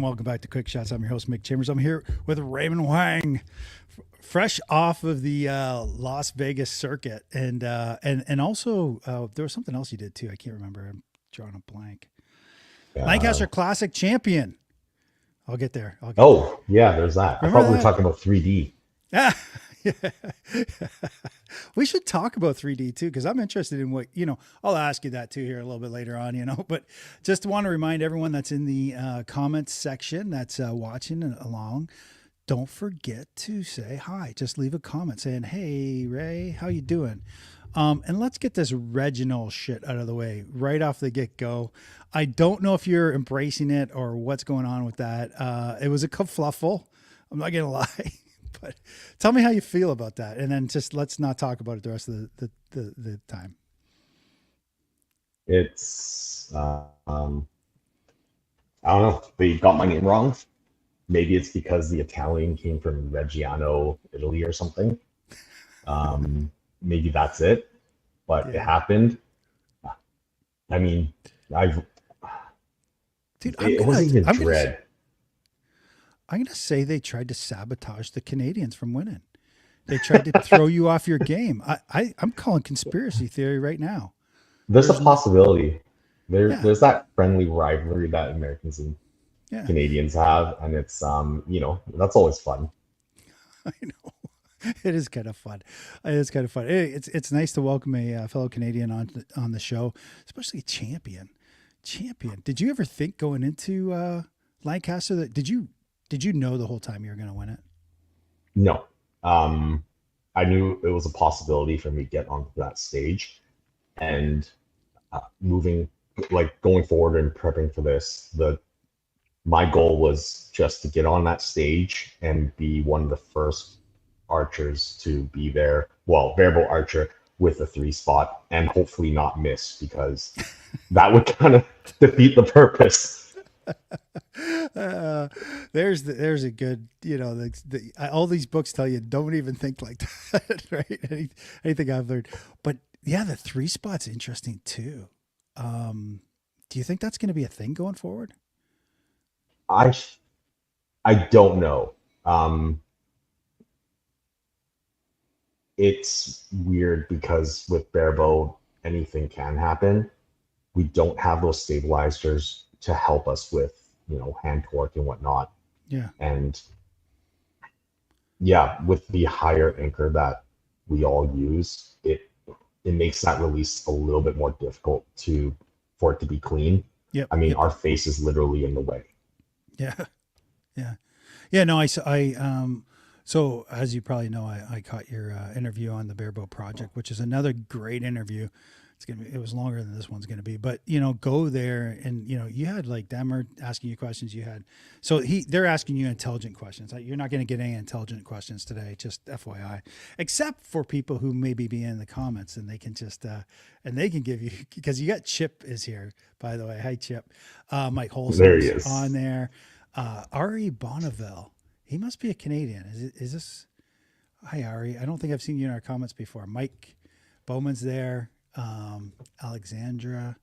welcome back to Quick Shots. I'm your host, Mick Chambers. I'm here with Raymond Huang, fresh off of the Las Vegas circuit, and also there was something else you did too. I can't remember. I'm drawing a blank. Uh, Lancaster Classic champion. I'll get there. yeah, there's that. I thought Remember we were that? talking about 3D. Yeah. We should talk about 3D too, because I'm interested in what, I'll ask you that too here a little bit later on, but just want to remind everyone that's in the comments section that's watching along, don't forget to say hi. Just leave a comment saying, hey, Ray, how you doing? And let's get this Reginald shit out of the way right off the get go. I don't know if you're embracing it or what's going on with that. It was a kerfluffle. I'm not going to lie. But tell me how you feel about that, and then just let's not talk about it the rest of the time. It's I don't know. They got my name wrong. Maybe it's because the Italian came from Reggiano, Italy, or something. Maybe that's it. But it Yeah, happened. I mean, I've dude, it wasn't even dread. I'm gonna say they tried to sabotage the Canadians from winning. They tried to throw you off your game. I'm calling conspiracy theory right now. There's a There's no, possibility. yeah, There's that friendly rivalry that Americans and yeah, Canadians have, and it's that's always fun. I know. It is kind of fun. It is kind of fun. It's nice to welcome a fellow Canadian on the show, especially a champion. Champion. Did you ever think going into Lancaster that did you know the whole time you were going to win it? No. I knew it was a possibility for me to get onto that stage, and moving, like going forward and prepping for this, the my goal was just to get on that stage and be one of the first archers to be there. Well, Barebow archer with a three spot, and hopefully not miss, because that would kind of defeat the purpose. Uh, there's a good all these books tell you don't even think like that, right? Anything I've learned, but yeah, the three spot's interesting too. Do you think that's going to be a thing going forward? I I don't know. Um, it's weird because with Barebow, anything can happen. We don't have those stabilizers to help us with, hand torque and whatnot. Yeah, And yeah, with the higher anchor that we all use, it makes that release a little bit more difficult to for it to be clean. yep, I mean, yep, our face is literally in the way. yeah, yeah, yeah. No, so as you probably know, I caught your interview on the Barebow project, which is another great interview. It was longer than this one's gonna be, but go there and you had like them are asking you questions. You had they're asking you intelligent questions. Like, you're not gonna get any intelligent questions today, just FYI, except for people who maybe be in the comments and they can just and they can give you because you got Chip is here, by the way. Hi Chip. Mike There he Holson's on is. there. Ari Bonneville. He must be a Canadian. Is this? Hi Ari. I don't think I've seen you in our comments before. Mike Bowman's there. Alexandra.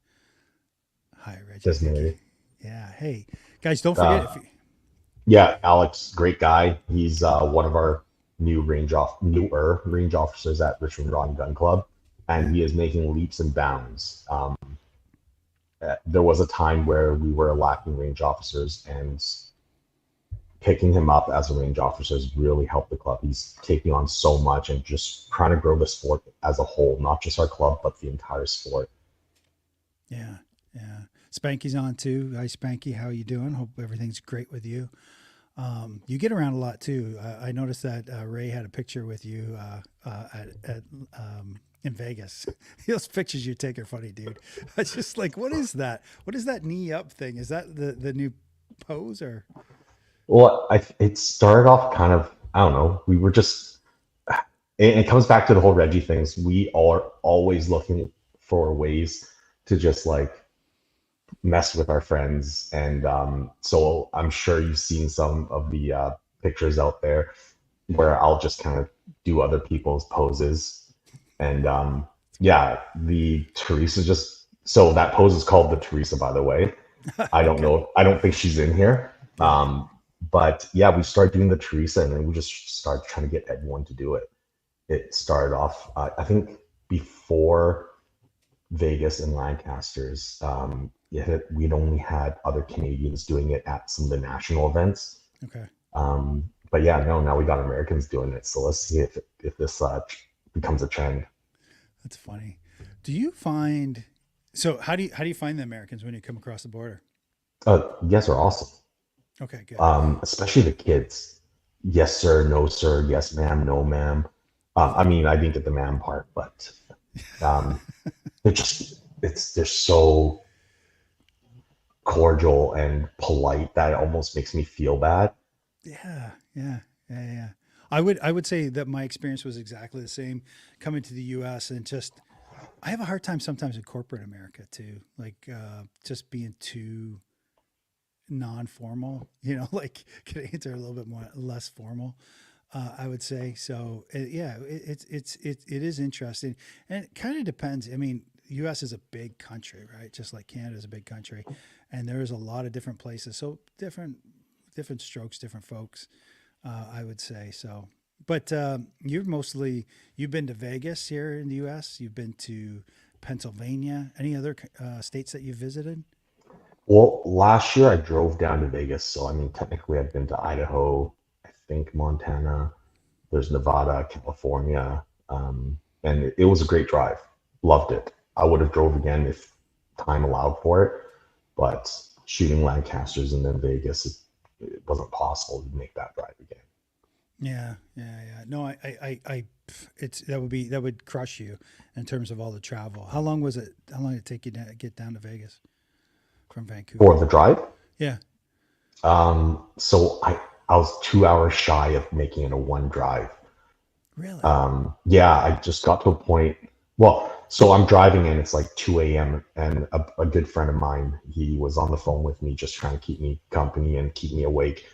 Hi, Reggie. Thank you. Definitely. Yeah. Hey, guys, don't forget if Uh, you. yeah, Alex, great guy. He's one of our newer range officers at Richmond Rod and Gun Club, Yeah. and he is making leaps and bounds. There was a time where we were lacking range officers, and picking him up as a range officer has really helped the club. He's taking on so much and just trying to grow the sport as a whole, not just our club, but the entire sport. Yeah. Yeah. Spanky's on too. Hi, Spanky. How you doing? Hope everything's great with you. You get around a lot too. I noticed that Ray had a picture with you at in Vegas. Those pictures you take are funny, dude. I just like, what is that? What is that knee up thing? Is that the new pose or? Well, it started off kind of, I don't know, we were just, it comes back to the whole Reggie things. We are always looking for ways to just like mess with our friends. And so I'm sure you've seen some of the pictures out there where I'll just kind of do other people's poses. And yeah, the Teresa just, so that pose is called the Teresa, by the way. I don't Okay. know. I don't think she's in here, Yeah. But yeah, we started doing the Teresa, and then we just started trying to get everyone to do it. It started off, I think, before Vegas and Lancaster's. We'd only had other Canadians doing it at some of the national events. Okay. But yeah, no, now we got Americans doing it. So let's see if this becomes a trend. That's funny. Do you find so how do you find the Americans when you come across the border? You guys are awesome, Okay, good. especially the kids. Yes, sir. No, sir. Yes, ma'am. No, ma'am. I mean, I didn't get the ma'am part, but um, they're so cordial and polite that it almost makes me feel bad. Yeah, yeah, yeah. I would say that my experience was exactly the same coming to the US, and just I have a hard time sometimes in corporate America too. Like just being too non-formal, like Canadians are a little bit more less formal. I would say so. Yeah, it is interesting, and it kind of depends. I mean, U.S. is a big country, right? Just like Canada is a big country, and there's a lot of different places. So different strokes, different folks. I would say so. But you've been to Vegas here in the U.S. You've been to Pennsylvania. Any other states that you've visited? Well, last year I drove down to Vegas, so I mean, technically I've been to Idaho, I think Montana. There's Nevada, California, and it was a great drive. Loved it. I would have drove again if time allowed for it, but shooting Lancasters and then Vegas, it wasn't possible to make that drive again. Yeah, yeah, yeah. No, it's that would crush you in terms of all the travel. How long was it? How long did it take you to get down to Vegas from For Vancouver? the drive, Yeah, so I was 2 hours shy of making it a one drive. really. Yeah, I just got to a point. Well, so I'm driving and it's like 2 a.m. and a good friend of mine, he was on the phone with me just trying to keep me company and keep me awake.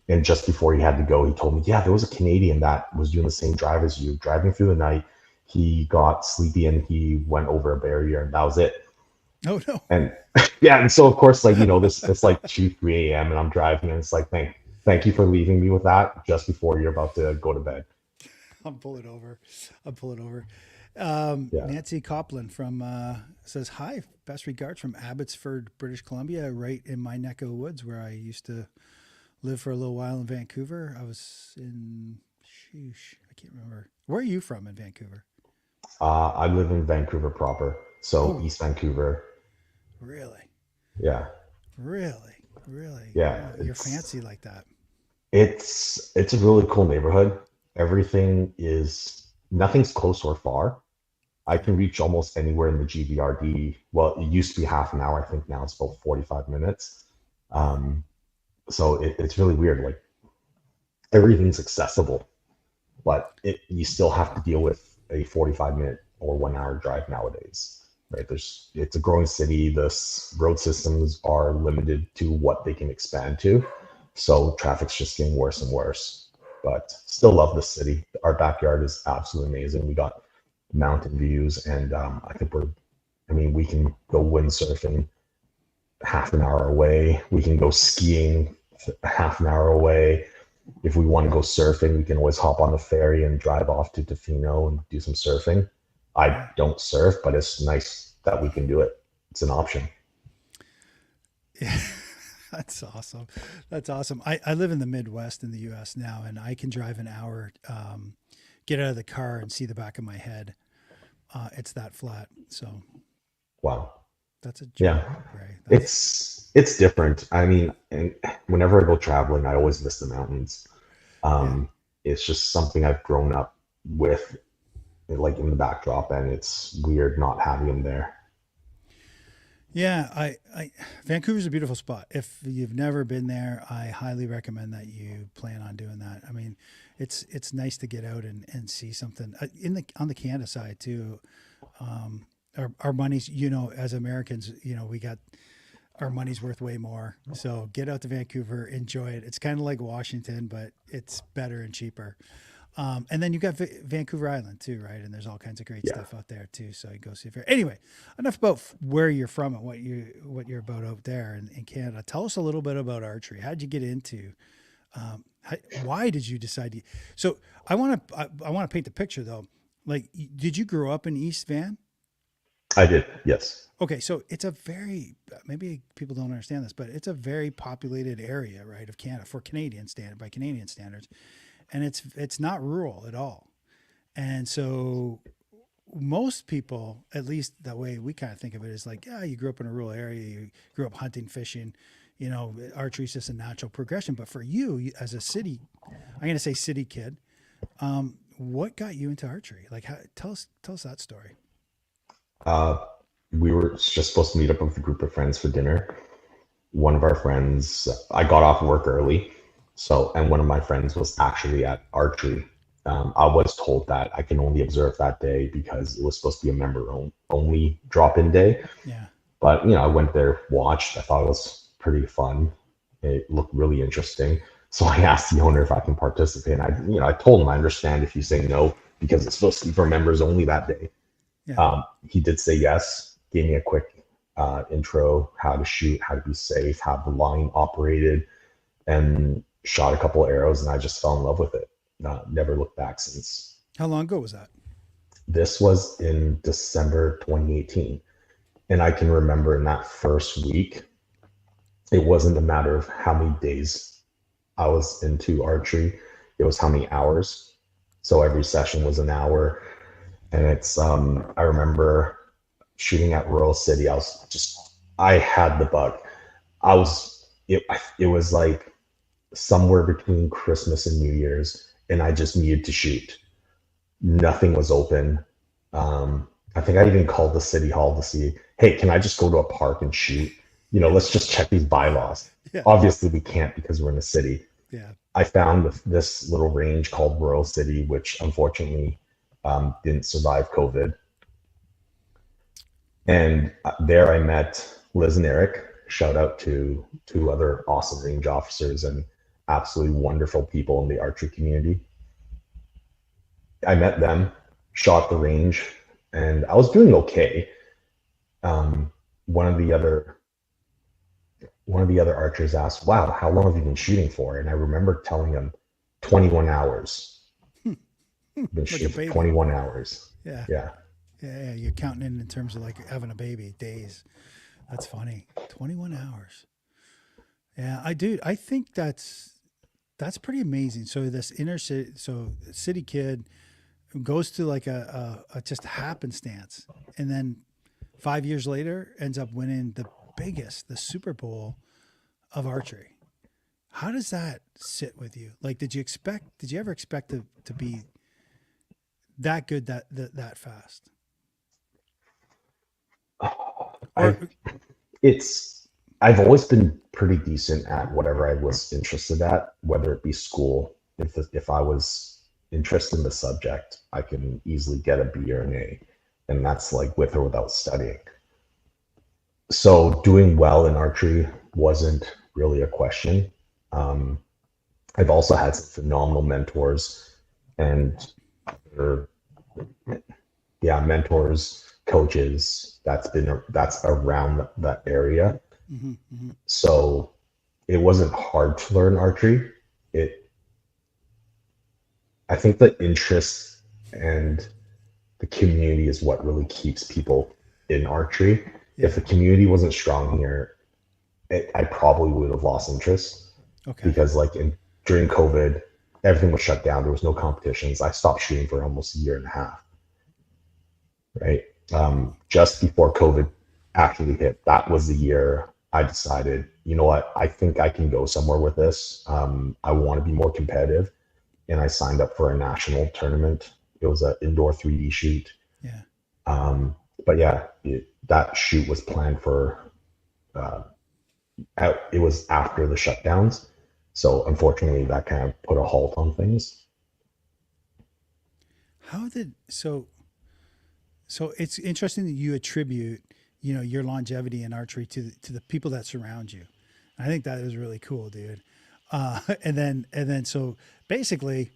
And just before he had to go, he told me, yeah, there was a Canadian that was doing the same drive as you, driving through the night. He got sleepy and he went over a barrier and that was it. Oh no, And yeah, and so of course, like, this it's like 2, 3 a.m. and I'm driving and it's like, thank you for leaving me with that just before you're about to go to bed. I'm pulling over. I'm pulling over. Yeah. Nancy Copland from says hi. Best regards from Abbotsford, British Columbia, right in my neck of the woods where I used to live for a little while in Vancouver. I was in, sheesh, I can't remember. Where are you from in Vancouver? I live in Vancouver proper, so Oh, East Vancouver. really? Yeah, Really? Really? yeah. Oh, you're fancy like that. It's a really cool neighborhood. Everything is nothing's close or far. I Yeah. can reach almost anywhere in the GVRD. Well, it used to be half an hour. I think now it's about 45 minutes. Wow. Um, so it's really weird. Like everything's accessible, but you still have to deal with a 45-minute or 1 hour drive nowadays, right? It's a growing city. The road systems are limited to what they can expand to, so traffic's just getting worse and worse. But still love the city. Our backyard is absolutely amazing. We got mountain views, and I think I mean, we can go windsurfing half an hour away. We can go skiing half an hour away. If we want to go surfing, we can always hop on the ferry and drive off to Tofino and do some surfing. I Yeah. don't surf, but it's nice that we can do it. It's an option. Yeah. That's awesome. That's awesome. I live in the Midwest in the US now, and I can drive an hour, get out of the car and see the back of my head. It's that flat. So Wow. that's a joy, Yeah. Ray. That's It's different. I mean, and whenever I go traveling, I always miss the mountains. yeah. Um, it's just something I've grown up with, like in the backdrop, and it's weird not having them there. Yeah, Vancouver's a beautiful spot. If you've never been there, I highly recommend that you plan on doing that. I mean, it's nice to get out and see something in the on the Canada side too. Our money's, as Americans, we got our money's worth way more. So get out to Vancouver, enjoy it. It's kind of like Washington, but it's better and cheaper. And then you've got Vancouver Island too, right? And there's all kinds of great Yeah. stuff out there too. So you go see fair. Anyway, enough about where you're from and what you're about out there in Canada. Tell us a little bit about archery. How did you get into? Why did you decide to? So I want to paint the picture though. Like, did you grow up in East Van? I did. Yes. Okay, so it's a very maybe people don't understand this, but it's a very populated area, right, of Canada for Canadian standard by Canadian standards, and it's not rural at all. And so most people, at least the way we kind of think of it, is like, yeah, you grew up in a rural area, you grew up hunting, fishing, archery is just a natural progression. But for you, as a city, I'm going to say city kid, what got you into archery? Like, tell us that story. Uh, we were just supposed to meet up with a group of friends for dinner. One of our friends, I got off work early, and one of my friends was actually at archery. I was told that I can only observe that day because it was supposed to be a only drop-in day. Yeah, But I went there, watched. I thought it was pretty fun. It looked really interesting. So I asked the owner if I can participate. And I told him I understand if you say no because it's supposed to be for members only that day. yeah. He did say yes. Gave me a quick intro, how to shoot, how to be safe, how the line operated, and shot a couple of arrows. And I just fell in love with it. Never looked back since. How long ago was that? This was in December 2018. And I can remember in that first week, it wasn't a matter of how many days I was into archery, it was how many hours. So every session was an hour. And I remember shooting at Royal City. I had the bug. It was like somewhere between Christmas and New Year's, and I just needed to shoot. Nothing was open. I think I even called the city hall to see, hey, can I just go to a park and shoot? Let's just check these bylaws. Yeah, Obviously, we can't because we're in a city. yeah. I found this little range called Royal City, which unfortunately didn't survive COVID. And there I met Liz and Eric. Shout out to two other awesome range officers and absolutely wonderful people in the archery community. I met them, shot the range, and I was doing okay. Um, one of the other archers asked, "Wow, how long have you been shooting for?" And I remember telling him, 21 hours. I've been Like a shooting for baby. 21 hours. Yeah. Yeah. Yeah, you're counting in terms of like having a baby days. That's funny. 21 hours. Yeah, I think that's pretty amazing. So this inner city, so city kid goes to like a just happenstance, and then 5 years later ends up winning the Super Bowl of archery. How does that sit with you? Like, did you ever expect to be that good that fast? I Or it's I've always been pretty decent at whatever I was interested at, whether it be school. If I was interested in the subject, I can easily get a B or an A, and that's like with or without studying. So doing well in archery wasn't really a question. Um, I've also had some phenomenal mentors and other, mentors, coaches. That's around that area. mm-hmm, mm-hmm. So it wasn't hard to learn archery. It I think the interest and the community is what really keeps people in archery. If Yeah. the community wasn't strong here, I probably would have lost interest Okay. because during COVID, everything was shut down. There was no competitions. I stopped shooting for almost a year and a half, right? Just before COVID actually hit, that was the year I decided, you know what, I think I can go somewhere with this. I want to be more competitive. And I signed up for a national tournament. It was an indoor 3D shoot. Yeah. Um, but yeah, that shoot was planned for, uh, it was after the shutdowns. So unfortunately, that kind of put a halt on things. How did so it's interesting that you attribute, your longevity in archery to the people that surround you. I think that is really cool, dude. And then so basically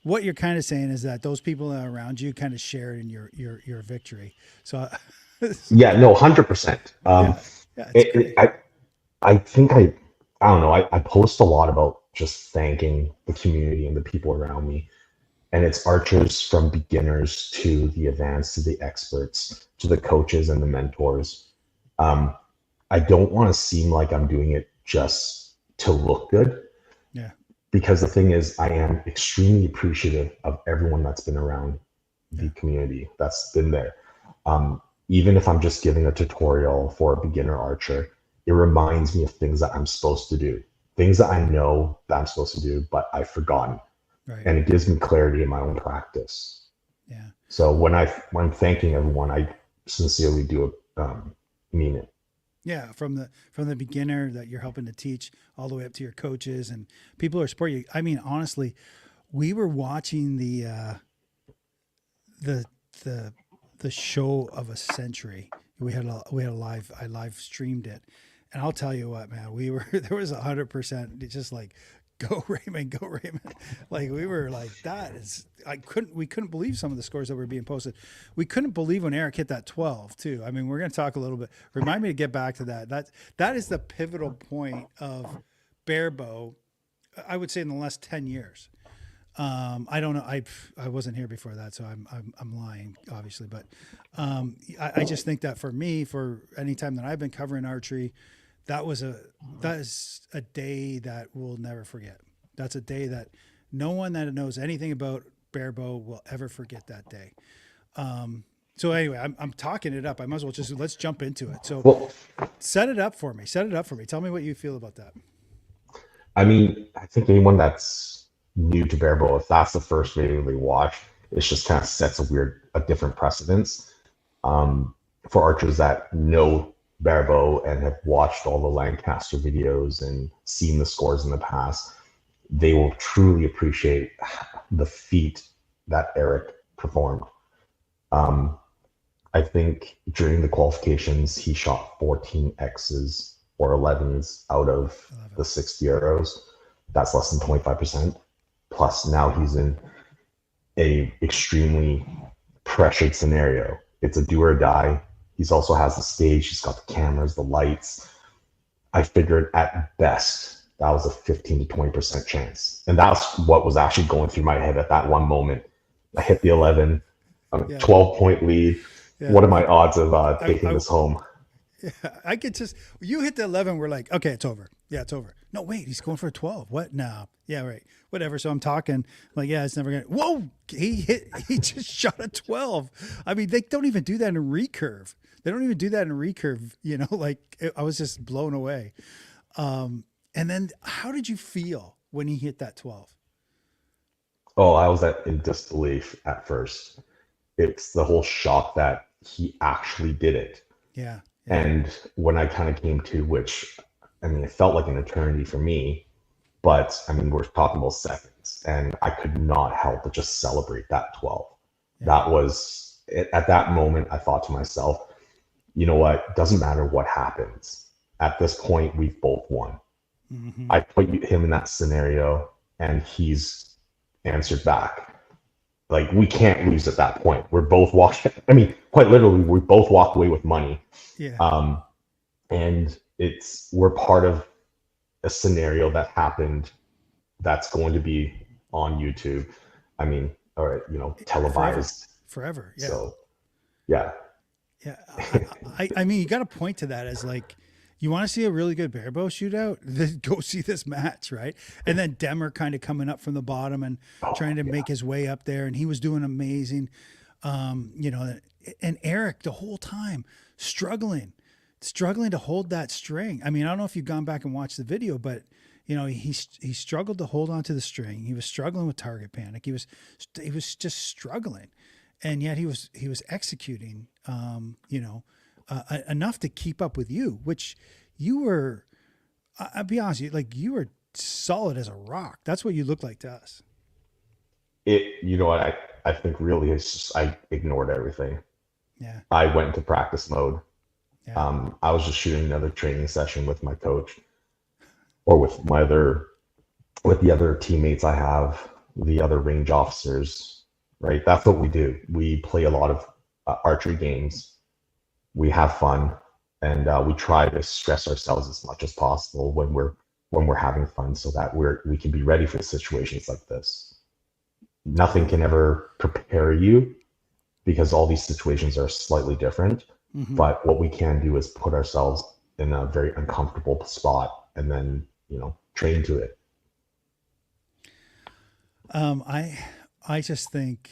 what you're kind of saying is that those people that are around you kind of shared in your victory. So, Yeah, no, 100%. yeah, yeah, it's great. I think I don't know. I post a lot about just thanking the community and the people around me, and it's archers from beginners to the advanced to the experts to the coaches and the mentors. Um, I don't want to seem like I'm doing it just to look good, Yeah, because the thing is, I am extremely appreciative of everyone that's been around the yeah, community that's been there. Um, Even if I'm just giving a tutorial for a beginner archer, it reminds me of things that I'm supposed to do, things that I know that I'm supposed to do, but I've forgotten, right. and it gives me clarity in my own practice. Yeah. So when I'm thanking everyone, I sincerely do mean it. Yeah, from the beginner that you're helping to teach all the way up to your coaches and people who are supporting you. I mean, honestly, we were watching the the the show of a century. We had a live I live streamed it, and I'll tell you what, man, we were there was 100%. It's just like go Raymond, go Raymond. Like we were like that is we couldn't believe some of the scores that were being posted. We couldn't believe when Eric hit that 12 too. I mean, we're going to talk a little bit. Remind me to get back to that. That is the pivotal point of Barebow. I would say in the last 10 years. I don't know. I wasn't here before that, so I'm lying, obviously. But I just think that for me, for any time that I've been covering archery, that is a day that we'll never forget. That's a day that no one that knows anything about Barebow will ever forget that day. So anyway, I'm talking it up. I might as well let's jump into it. So Well, set it up for me. Set it up for me. Tell me what you feel about that. I mean, I think anyone that's new to Barebow, if that's the first video they watch, it just kind of sets a different precedence. For archers that know Barebow and have watched all the Lancaster videos and seen the scores in the past, they will truly appreciate the feat that Eric performed. Um, I think during the qualifications, he shot 14 X's or 11s out of I love it. the 60 arrows. That's less than 25%. Plus, now he's in a extremely pressured scenario. It's a do or die. He's also has the stage. He's got the cameras, the lights. I figured at best that was a 15 to 20% chance, and that's what was actually going through my head at that one moment. I hit the 11, Yeah, 12-point lead. yeah. What are my odds of taking I this home? Yeah, I could just you hit the 11. We're like, okay, it's over. Yeah, it's over. No, wait, he's going for a 12. What? No. Yeah, right. Whatever. So I'm talking like, yeah, it's never gonna. Whoa! He just shot a 12. I mean, they don't even do that in recurve. They don't even do that in recurve. You know, like I was just blown away. And then, how did you feel when he hit that 12? Oh, I was in disbelief at first. It's the whole shock that he actually did it. Yeah, yeah, And when I kind of came to, which, I mean, it felt like an eternity for me, but I mean, we're talking about seconds, and I could not help but just celebrate that 12. yeah. That was, at that moment, I thought to myself, you know what? Doesn't matter what happens. At this point, we've both won. Mm-hmm. I put him in that scenario, and he's answered back. Like, we can't lose at that point. We're both walking. I mean, quite literally, we both walked away with money. Yeah, Um, and we're part of a scenario that happened that's going to be on YouTube. I mean, or forever, televised. forever. Yeah. So yeah. Yeah, I mean, you got to point to that as like, you want to see a really good Barebow shootout? Then go see this match, right? And then Demmer kind of coming up from the bottom and Oh, trying to yeah. make his way up there, and he was doing amazing. And Eric the whole time struggling to hold that string. I mean, I don't know if you've gone back and watched the video, but he struggled to hold on to the string. He was struggling with target panic. He was just struggling, and yet he was executing. Enough to keep up with you, which you were. I'll be honest, like you were solid as a rock. That's what you looked like to us. You know what? I think really it's just I ignored everything. Yeah, I went into practice mode. yeah, I was just shooting another training session with my coach or with the other teammates I have. the other range officers, right? That's what we do. We play a lot of archery games. We have fun, and we try to stress ourselves as much as possible when we're having fun, so that we can be ready for situations like this. Nothing can ever prepare you because all these situations are slightly different. Mm-hmm. But what we can do is put ourselves in a very uncomfortable spot and then, train to it. I just think,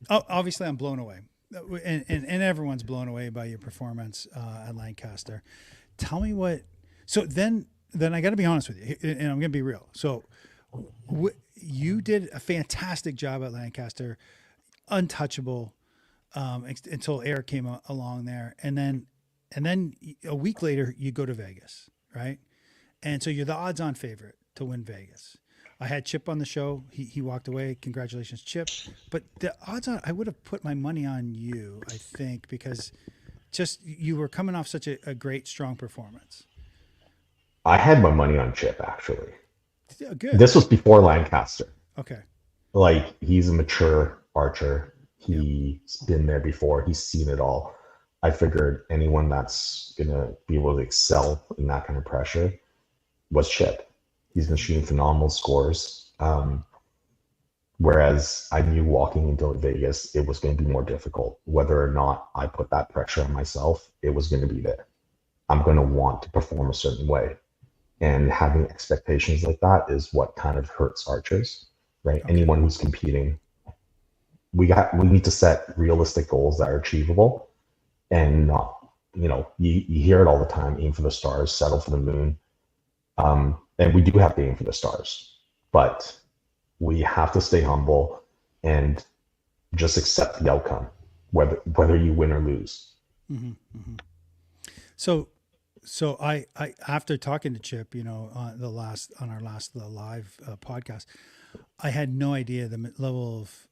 obviously I'm blown away, and everyone's blown away by your performance at Lancaster. Tell me what. So then I got to be honest with you, and I'm going to be real. So you did a fantastic job at Lancaster, untouchable, until Eric came along there, and then a week later you go to Vegas, right? And so you're the odds-on favorite to win Vegas. I had Chip on the show. He walked away. Congratulations, Chip. But the odds on, I would have put my money on you, I think, because just you were coming off such a great, strong performance. I had my money on Chip, actually. Yeah, good. This was before Lancaster. Okay. Like, he's a mature archer. Yep. He's been there before. He's seen it all. I figured anyone that's going to be able to excel in that kind of pressure was Chip. He's been shooting phenomenal scores. Whereas I knew walking into Vegas, it was going to be more difficult. Whether or not I put that pressure on myself, it was going to be there. I'm going to want to perform a certain way. And having expectations like that is what kind of hurts archers, right? Okay. Anyone who's competing, we need to set realistic goals that are achievable and not, you hear it all the time, aim for the stars, settle for the moon. And we do have to aim for the stars, but we have to stay humble and just accept the outcome, whether you win or lose. Mm-hmm, mm-hmm. So I after talking to Chip, on our last live podcast, I had no idea the level of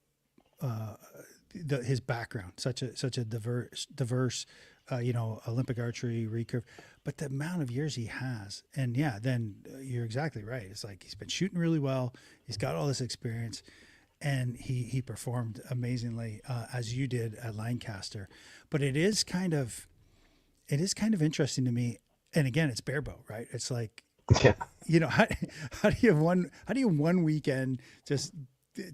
his background, such a diverse, Olympic archery recurve, but the amount of years he has, and yeah, then you're exactly right. It's like he's been shooting really well. He's got all this experience, and he performed amazingly as you did at Lancaster. But it is kind of interesting to me. And again, it's Barebow, right? It's like, Yeah. how do you one weekend just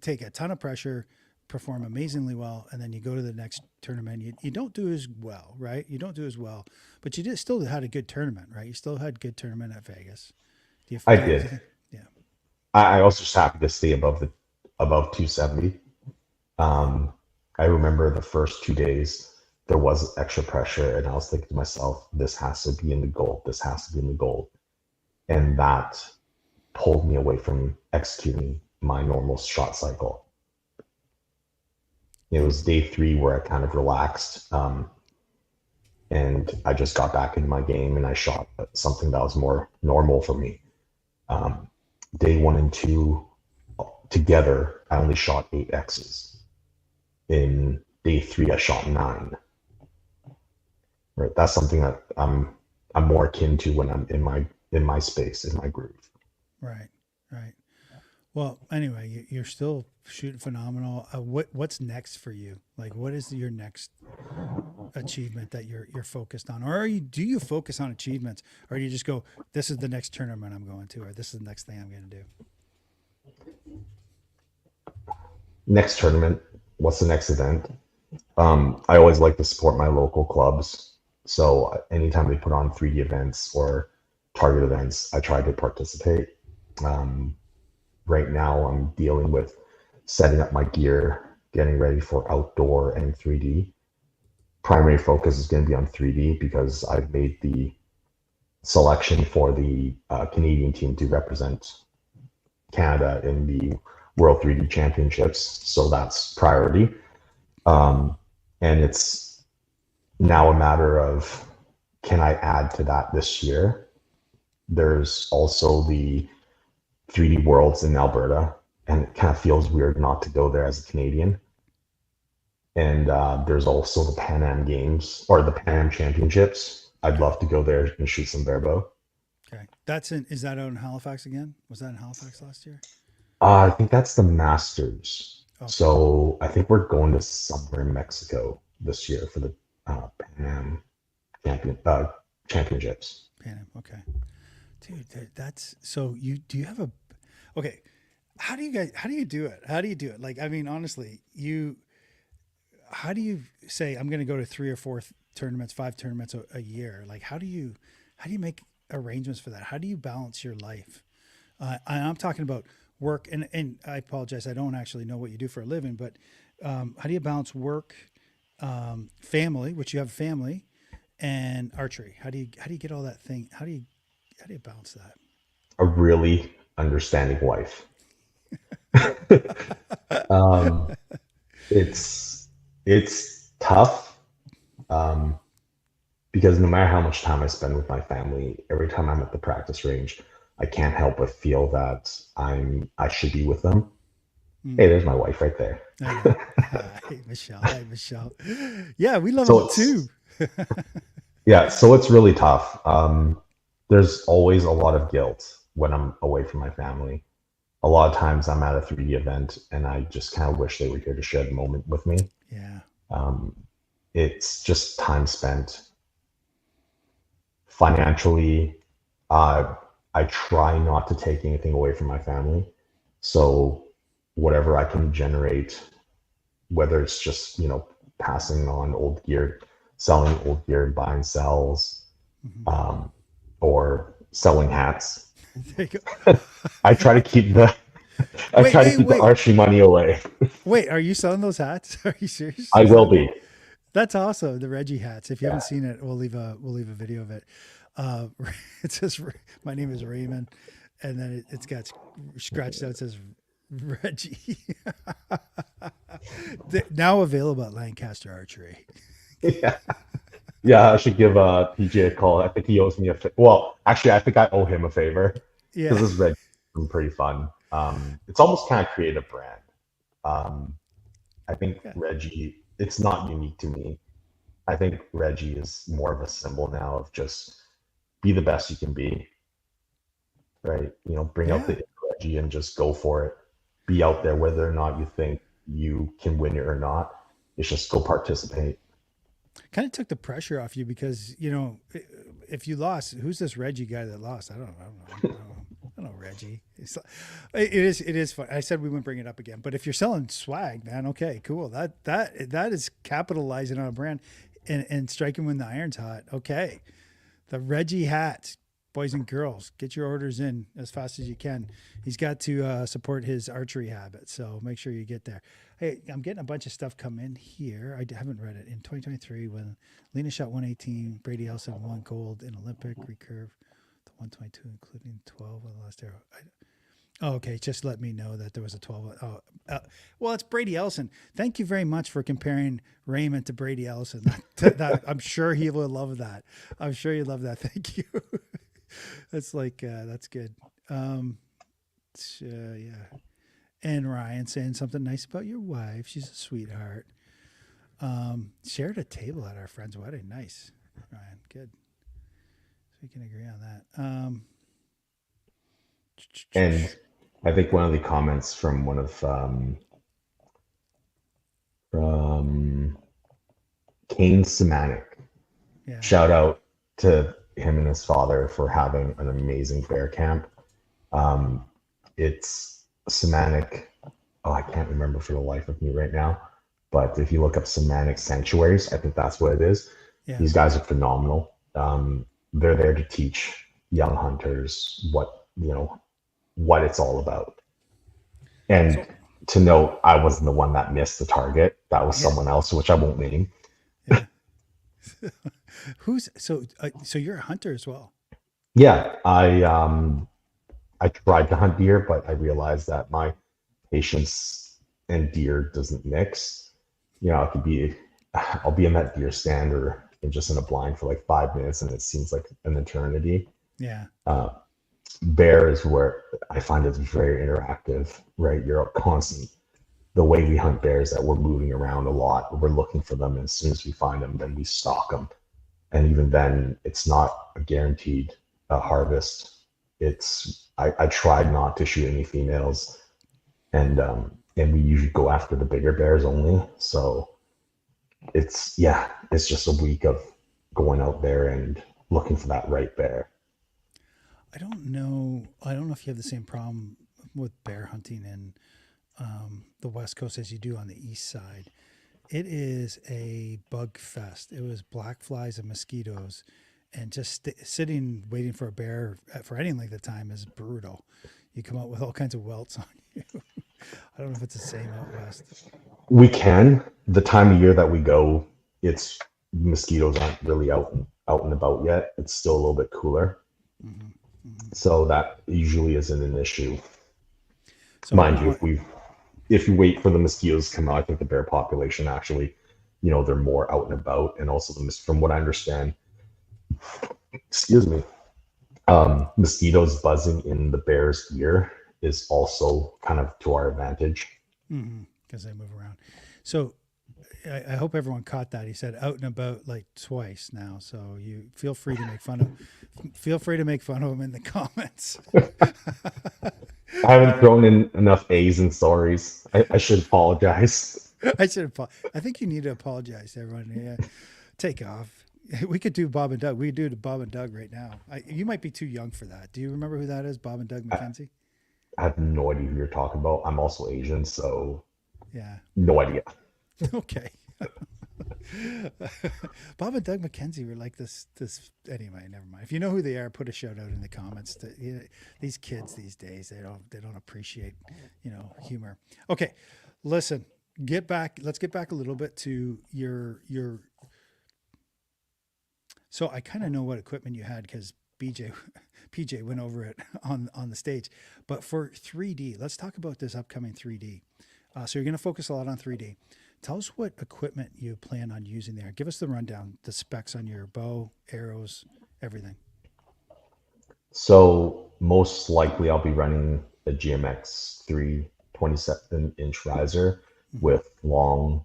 take a ton of pressure, perform amazingly well, and then you go to the next tournament, you don't do as well, right? You don't do as well, but still had a good tournament, right? You still had good tournament at Vegas. I did. Yeah. I also just happy to stay above 270. I remember the first 2 days there was extra pressure, and I was thinking to myself, this has to be in the gold. This has to be in the gold, and that pulled me away from executing my normal shot cycle. It was day 3 where I kind of relaxed, and I just got back into my game, and I shot something that was more normal for me. Day 1 and 2 together, I only shot 8 X's. In day 3, I shot 9. Right, that's something that I'm more akin to when I'm in my space, in my groove. Right. Right. Well, anyway, you're still shooting phenomenal. What's next for you? Like, what is your next achievement that you're focused on, or do you focus on achievements, or do you just go, this is the next tournament I'm going to, or this is the next thing I'm going to do? Next tournament, what's the next event? I always like to support my local clubs. So anytime they put on 3D events or target events, I try to participate. Right now, I'm dealing with setting up my gear, getting ready for outdoor and 3D. Primary focus is going to be on 3D because I've made the selection for the Canadian team to represent Canada in the World 3D Championships. So that's priority. And it's now a matter of, can I add to that this year? There's also the 3D Worlds in Alberta, and it kind of feels weird not to go there as a Canadian. And there's also the Pan Am Games or the Pan Am Championships. I'd love to go there and shoot some barebow. Okay. Is that out in Halifax again? Was that in Halifax last year? I think that's the Masters. Okay. So I think we're going to somewhere in Mexico this year for the Pan Am championships. Pan Am. Okay. Dude, that's so you do you have a okay. How do you do it? How do you do it? Like, I mean, honestly, how do you say I'm going to go to three or four tournaments, five tournaments a year? Like, how do you make arrangements for that? How do you balance your life? I'm talking about work, and I apologize, I don't actually know what you do for a living, but how do you balance work, family, which you have a family, and archery? How do you get all that thing? How do you balance A really understanding wife. that? Um, it's tough um, because no matter how much time I spend with my family, every time I'm at the practice range, I can't help but feel that I should be with them. Hey, Mm. there's my wife right there. Oh yeah. Hi, Michelle. Hi, Michelle. Yeah, we love So them too. it's yeah, so it's really tough. There's always a lot of guilt when I'm away from my family. A lot of times I'm at a 3D event and I just kind of wish they were here to share the moment with me. Yeah. Um, it's just time spent financially. Uh, I try not to take anything away from my family. So whatever I can generate, whether it's just, passing on old gear, selling old gear and buying sells, Mhm. um, or selling hats. There you go. I try to keep the I Wait, try to wait, keep the wait. Archie money away. Wait, are you selling those hats? Are you serious? I You're will selling it? be. That's awesome. The Reggie hats. If you haven't Yeah. seen it, we'll leave a video of it. Uh, it says my name is Raymond, and then it's got scratched out. It says Reggie. Now available at Lancaster Archery. Yeah. Yeah, I should give PJ a call. I think he owes me well, actually I think I owe him a favor because Yeah. this red is pretty fun. It's almost kind of create a brand. Um, I think Yeah. Reggie, it's not unique to me. I think Reggie is more of a symbol now of just be the best you can be, right? Bring out Yeah. the Reggie and just go for it. Be out there whether or not you think you can win it or not. It's just go participate. Kind of took the pressure off you because if you lost, who's this Reggie guy that lost? I don't know. I don't know. I don't know Reggie. It is fun. I said we wouldn't bring it up again, but if you're selling swag, man, okay, cool. That is capitalizing on a brand and striking when the iron's hot. Okay, the Reggie hats, boys and girls, get your orders in as fast as you can. He's got to support his archery habit, so make sure you get there. Hey, I'm getting a bunch of stuff come in here. I haven't read it. In 2023, when Lena shot 118, Brady Elson won gold in Olympic recurve, the 122, including 12 on the last arrow. Oh, okay. Just let me know that there was a 12. Oh, well, it's Brady Ellison. Thank you very much for comparing Raymond to Brady Ellison. I'm sure he will love that. I'm sure you love that. Thank you. That's like, that's good. Um, yeah. And Ryan saying something nice about your wife. She's a sweetheart. Shared a table at our friend's wedding. Nice, Ryan. Good. So we can agree on that. And I think one of the comments from one of from Kane Semanik, Yeah. shout out to him and his father for having an amazing bear camp. Um, it's Semanik. Oh, I can't remember for the life of me right now. But if you look up Semanik Sanctuaries, I think that's what it is. Yeah. These guys are phenomenal. They're there to teach young hunters what it's all about. And So, to note, I wasn't the one that missed the target. That was yeah. someone else, which I won't name. Yeah. Who's so you're a hunter as well. Yeah, I tried to hunt deer, but I realized that my patience and deer doesn't mix. It could be I'll be in that deer stand or just in a blind for like 5 minutes, and it seems like an eternity. Yeah. Uh, Bear is where I find it's very interactive, right? You're constant. The way we hunt bears, that we're moving around a lot. We're looking for them, and as soon as we find them, then we stalk them. And even then, it's not a guaranteed harvest. I tried not to shoot any females. and we usually go after the bigger bears only. So it's just a week of going out there and looking for that right bear. I don't know. I don't know if you have the same problem with bear hunting in the West Coast as you do on the East Side. It is a bug fest. It was black flies and mosquitoes, and just sitting waiting for a bear for any length of time is brutal. You come out with all kinds of welts on you. I don't know if it's the same out west. We can. The time of year that we go, it's mosquitoes aren't really out and about yet. It's still a little bit cooler, Hmm. Hmm. so that usually isn't an issue. So Mind I you, want. if you wait for the mosquitoes to come out, I think the bear population actually, they're more out and about, and also from what I understand, excuse me, mosquitoes buzzing in the bear's ear is also kind of to our advantage. Because they move around. So I hope everyone caught that. He said out and about like twice now. So you feel free to make fun of him in the comments. I haven't thrown in enough A's and sorries. I should apologize. I should I think you need to apologize to everyone. Yeah, take off. We could do Bob and Doug. We do the Bob and Doug right now. You might be too young for that. Do you remember who that is? Bob and Doug I, McKenzie? I have no idea who you're talking about. I'm also Asian, so Yeah. no idea. Okay. Bob and Doug McKenzie were like this anyway, never mind. If you know who they are, put a shout out in the comments. These kids these days, they don't appreciate, humor. Okay. Listen, let's get back a little bit to your so I kind of know what equipment you had because BJ PJ went over it on the stage. But for 3D, let's talk about this upcoming 3D. So you're going to focus a lot on 3D. Tell us what equipment you plan on using there. Give us the rundown, the specs on your bow, arrows, everything. So most likely I'll be running a GMX 3 27-inch riser Mm-hmm. with long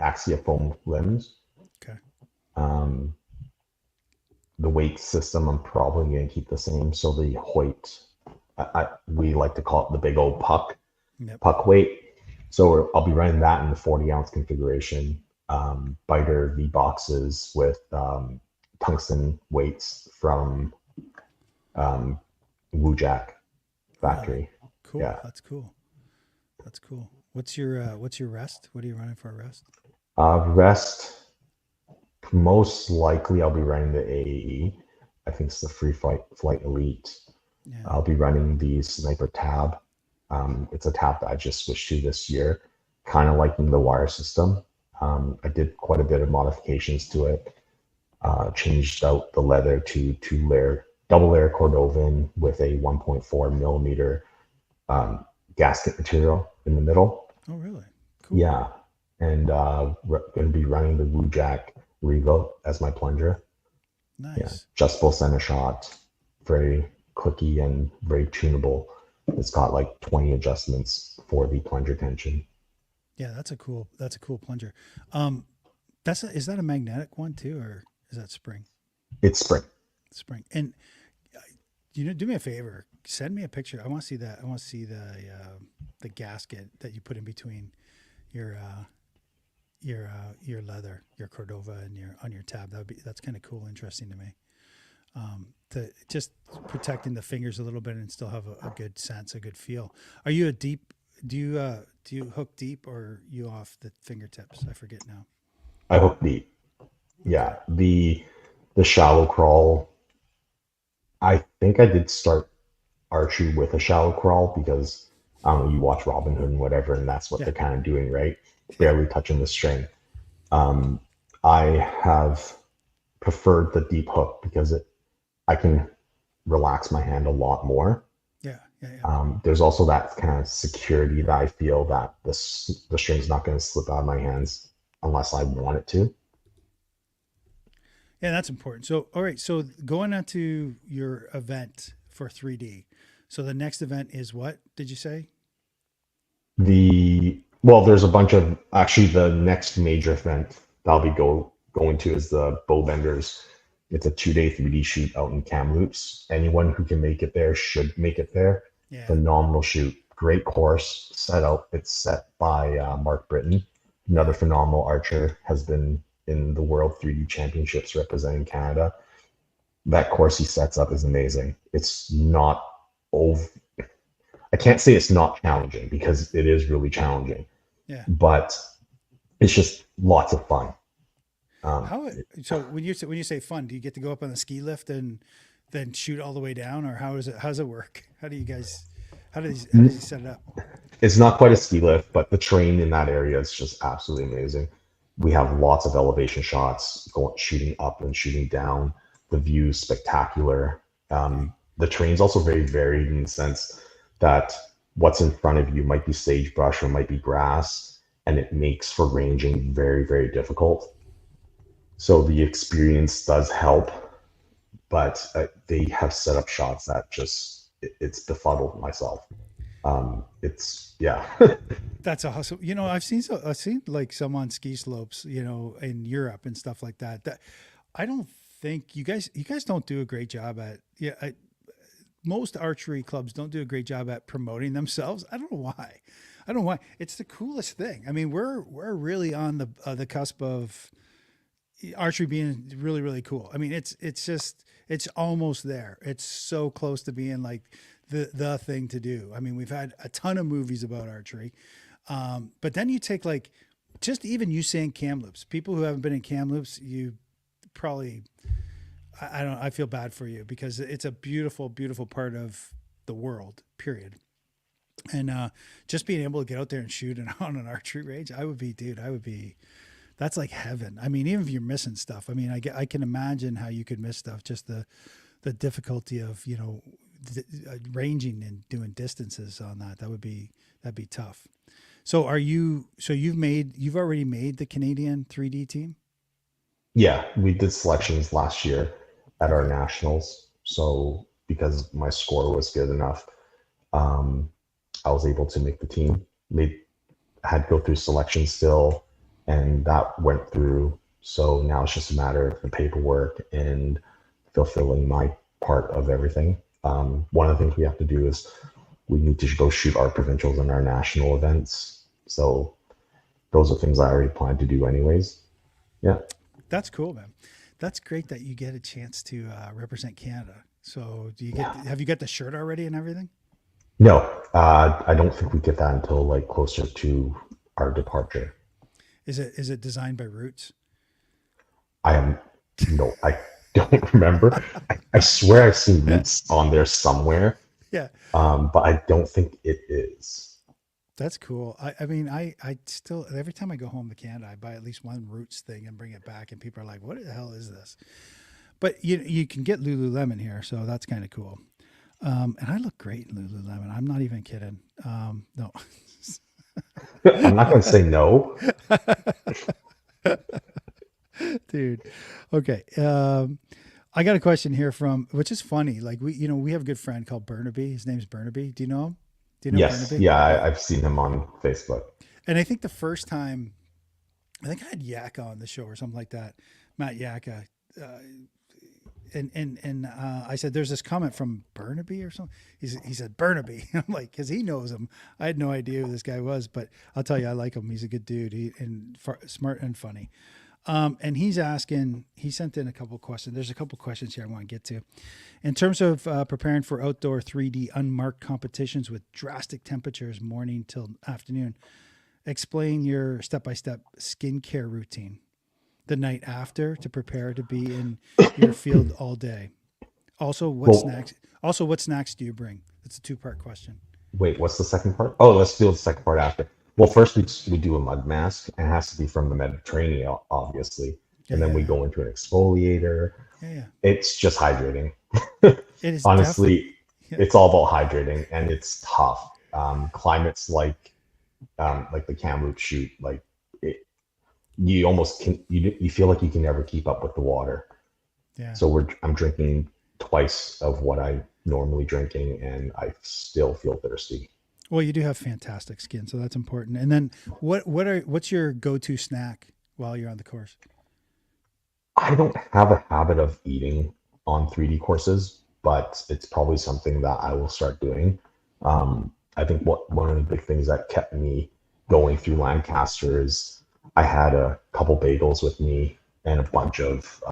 axia foam limbs. Okay. Um, the weight system I'm probably going to keep the same. So the Hoyt, we like to call it the big old Yep. puck weight. So I'll be running that in the 40-ounce configuration. Biter V boxes with tungsten weights from Wujack Really factory. cool. Yeah. That's cool. That's cool. What's your rest? What are you running for a rest? Rest, most likely I'll be running the AAE. I think it's the Free Flight Elite. Yeah. I'll be running the Sniper tab. It's a tab that I just switched to this year, kind of liking the wire system. I did quite a bit of modifications to it. Changed out the leather to double layer Cordovan with a 1.4 millimeter gasket material in the middle. Oh, really? Cool. Yeah, and going to be running the Wujack Revo as my plunger. Yeah, Nice. adjustable center shot, very clicky and very tunable. It's got like 20 adjustments for the plunger tension. Yeah, that's a cool plunger. Um, is that a magnetic one too, or is that spring? It's spring. Spring. And do me a favor. Send me a picture. I want to see that. I want to see the gasket that you put in between your your leather, your Cordova, and your on your tab. That's kind of cool, interesting to me. To just protecting the fingers a little bit and still have a good sense, a good feel. Are you a deep? Do you hook deep or you off the fingertips? I forget now. I hook deep. Okay. Yeah, the shallow crawl. I think I did start archery with a shallow crawl because you watch Robin Hood and whatever, and that's what Yeah. they're kind of doing, right? Yeah. Barely touching the string. Um, I have preferred the deep hook because I can relax my hand a lot more. Yeah. Yeah. Yeah. There's also that kind of security that I feel that the string's not going to slip out of my hands unless I want it to. Yeah, that's important. So, all right. So, going on to your event for 3D. So, the next event is what did you say? There's a bunch of actually the next major event that I'll be going to is the Bowbenders. It's a 2-day 3D shoot out in Kamloops. Anyone who can make it there should make it there. Yeah. Phenomenal shoot. great course set out. It's set by Mark Britton, another phenomenal archer, has been in the World 3D Championships representing Canada. That course he sets up is amazing. It's not over. I can't say it's not challenging because it is really challenging, Yeah. but it's just lots of fun. How so when you say fun, do you get to go up on the ski lift and then shoot all the way down, or how is it? How does it work? How do you guys? How does he set it up? It's not quite a ski lift, but the terrain in that area is just absolutely amazing. We have lots of elevation shots, going shooting up and shooting down. The view is spectacular. The terrain's also very varied in the sense that what's in front of you might be sagebrush or might be grass, and it makes for ranging very, very difficult. So the experience does help, but they have set up shots that just it's befuddled myself. It's yeah. That's awesome. I've seen like some on ski slopes, in Europe and stuff like that. That I don't think you guys don't do a great job at. Yeah, most archery clubs don't do a great job at promoting themselves. I don't know why. I don't know why. It's the coolest thing. I mean, we're really on the cusp of archery being really really cool. I mean, it's just it's almost there. It's so close to being like the thing to do. I mean, we've had a ton of movies about archery, but then you take like just even you saying Kamloops. People who haven't been in Kamloops, you probably I don't I feel bad for you because it's a beautiful beautiful part of the world. Period. And just being able to get out there and shoot on an archery range, I would be, dude. I would be that's like heaven. I mean, even if you're missing stuff, I mean, I can imagine how you could miss stuff. Just the difficulty of ranging and doing distances on that. That'd be tough. So are you? So you've already made the Canadian 3D team. Yeah, we did selections last year at our Okay. nationals. So because my score was good enough, um, I was able to make the team. Made had to go through selection still, and that went through. So now it's just a matter of the paperwork and fulfilling my part of everything. One of the things we have to do is we need to go shoot our provincials and our national events. So those are things I already planned to do anyways. Yeah. That's cool, man. That's great that you get a chance to represent Canada. So do you get? Yeah. Have you got the shirt already and everything? No, I don't think we get that until like closer to our departure. Is it designed by Roots? I am no, I don't remember. I swear I've seen Roots on there somewhere, Yeah, but I don't think it is. that's cool. I mean, I still every time I go home to Canada, I buy at least one Roots thing and bring it back, and people are like, "What the hell is this?" But you can get Lululemon here, so that's kind of cool. And I look great in Lululemon. I'm not even kidding. No, I'm not going to say no. dude. Okay. I got a question here from, which is funny. Like we have a good friend called Burnaby. His name's Burnaby. Do you know him? Do you know Yes, Burnaby? yeah, Yeah. I've seen him on Facebook. And I think the first time, I think I had Yaka on the show or something like that. Matt Yaka. Uh, and I said, "There's this comment from Burnaby or something." He said Burnaby. I'm like, because he knows him. I had no idea who this guy was, but I'll tell you, I like him. He's a good dude. Smart and funny. And he's asking. He sent in a couple questions. There's a couple questions here I want to get to. In terms of preparing for outdoor 3D unmarked competitions with drastic temperatures, morning till afternoon, explain your step-by-step skincare routine the night after to prepare to be in your field all day. Also, what Well, snacks? Also, what snacks do you bring? That's a two-part question. wait, what's the second part? Oh, let's do the second part after. Well, first we do a mud mask. It has to be from the Mediterranean, obviously, Yeah, and then yeah, we yeah, go into an exfoliator. yeah, yeah. It's just hydrating. It is definitely. Honestly, Yeah, it's all about hydrating, and it's tough. Climates like the Kamloops shoot, like it, you almost can you feel like you can never keep up with the water. yeah. So I'm drinking twice of what I normally drinking, and I still feel thirsty. Well, you do have fantastic skin, so that's important. And then, what's your go-to snack while you're on the course? I don't have a habit of eating on 3D courses, but it's probably something that I will start doing. I think one of the big things that kept me going through Lancaster is I had a couple bagels with me and a bunch of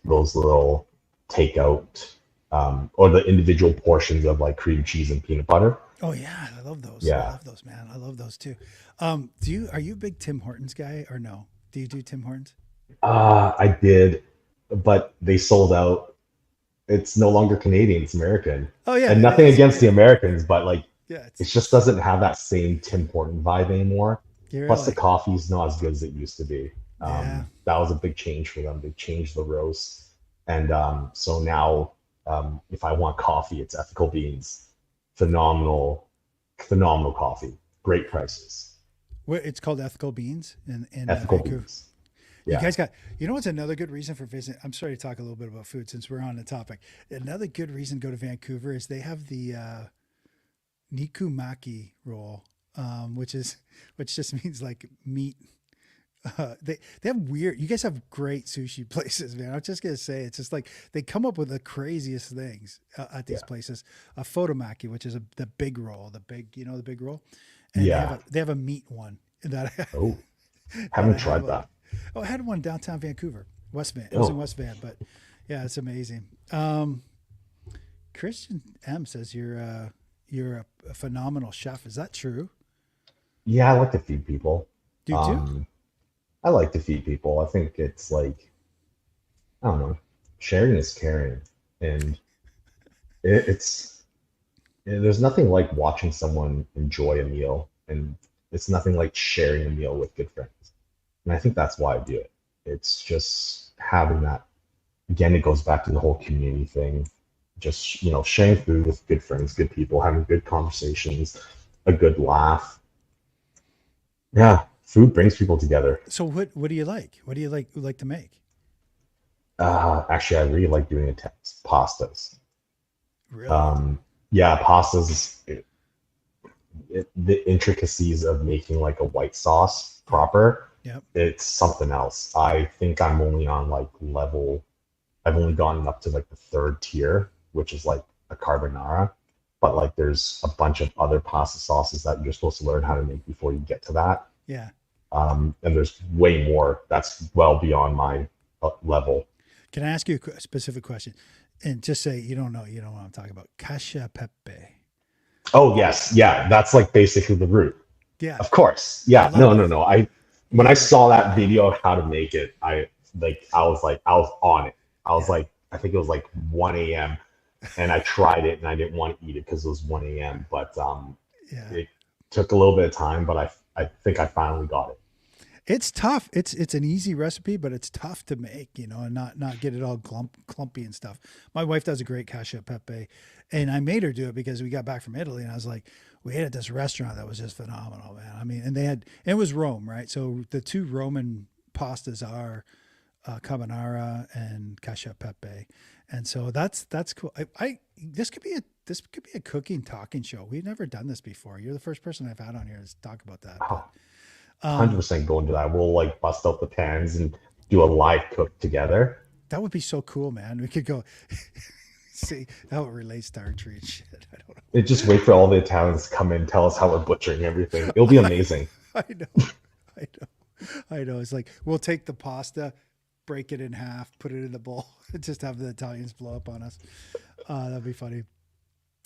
those little takeout or the individual portions of like cream cheese and peanut butter. Oh yeah, I love those. I Yeah, love those, man. I love those too. Are you a big Tim Hortons guy or no? Do you do Tim Hortons? I did, but they sold out. It's no longer Canadian; it's American. Oh yeah, And it nothing is. against the Yeah, Americans, but like yeah. it just doesn't have that same Tim Horton vibe anymore. You're Plus, the really, coffee's not as good as it used to be. yeah. That was a big change for them. They changed the roast, and so now if I want coffee, it's ethical beans. Phenomenal, phenomenal coffee. Great prices. It's called Ethical Beans in Ethical Vancouver. beans. You Yeah. guys got, you know what's another good reason for visiting? I'm sorry to talk a little bit about food since we're on the topic. Another good reason to go to Vancouver is they have the nikumaki roll, which just means like meat. They have weird. You guys have great sushi places, man. I'm just gonna say it's just like they come up with the craziest things at these Yeah. places. A photomaki, which is the big roll, the big roll, and Yeah. they have a meat one that Oh, that I haven't have. tried that. Oh, I had one downtown Vancouver, West Van. It was in Oh, West Van, but yeah, it's amazing. Christian M says you're a phenomenal chef. Is that true? yeah. I like to feed people. Do you too? Um, I like to feed people. I think it's like I don't know, sharing is caring, and it's there's nothing like watching someone enjoy a meal, and it's nothing like sharing a meal with good friends. And I think that's why I do it. It's just having that. Again, it goes back to the whole community thing. Just sharing food with good friends, good people, having good conversations, a good laugh. Yeah, food brings people together. So what do you like? What do you like to make? Actually, I really like doing attempts pastas. Really? Um, yeah, pastas. The intricacies of making like a white sauce Yep. proper, Yep. it's something else. I think I'm only on like level. I've only gotten up to like the third tier, which is like a carbonara. But like, there's a bunch of other pasta sauces that you're supposed to learn how to make before you get to that. Yeah. And there's way more that's well beyond my level. Can I ask you a specific question? And just say you don't know. You know what I'm talking about. Cacio pepe. Oh yes, yeah, that's like basically the root. Yeah, Of course, I yeah. love. No, no, no. I When I Yeah, saw that video of how to make it, I was on it. I was yeah, like, I think it was like 1 a.m. and I tried it and I didn't want to eat it because it was 1 a.m. But yeah. it took a little bit of time, but I think I finally got it. It's tough. It's an easy recipe, but it's tough to make, and not get it all clumpy and stuff. My wife does a great cacio pepe, and I made her do it because we got back from Italy, and I was like, we ate at this restaurant that was just phenomenal, man. I mean, and it was Rome, right? So the two Roman pastas are carbonara and cacio pepe, and so that's cool. I this could be a cooking talking show. We've never done this before. You're the first person I've had on here to talk about that, Oh, but. 100% go into that. We'll like bust out the pans and do a live cook together. That would be so cool, man. We could go see how it relates to archery and shit. I don't And just wait for all the Italians to come in, tell us how we're butchering everything. It'll be know. amazing. I know. I know. I know. It's like we'll take the pasta, break it in half, put it in the bowl, and just have the Italians blow up on us. That'd be funny.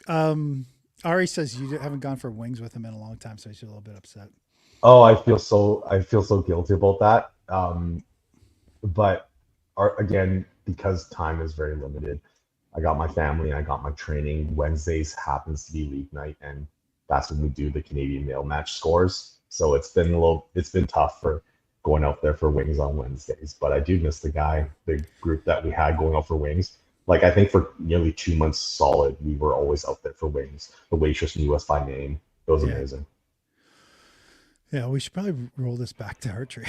Um, Ari says you haven't gone for wings with him in a long time, so he's a little bit upset. Oh, I feel so guilty about that. But again, because time is very limited, I got my family and I got my training. Wednesdays happens to be weeknight, and that's when we do the Canadian mail match scores. So it's been tough for going out there for wings on Wednesdays. But I do miss the group that we had going out for wings. Like I think for nearly 2 months solid, we were always out there for wings. The waitress knew us by name. It was Yeah. amazing. Yeah, we should probably roll this back to archery.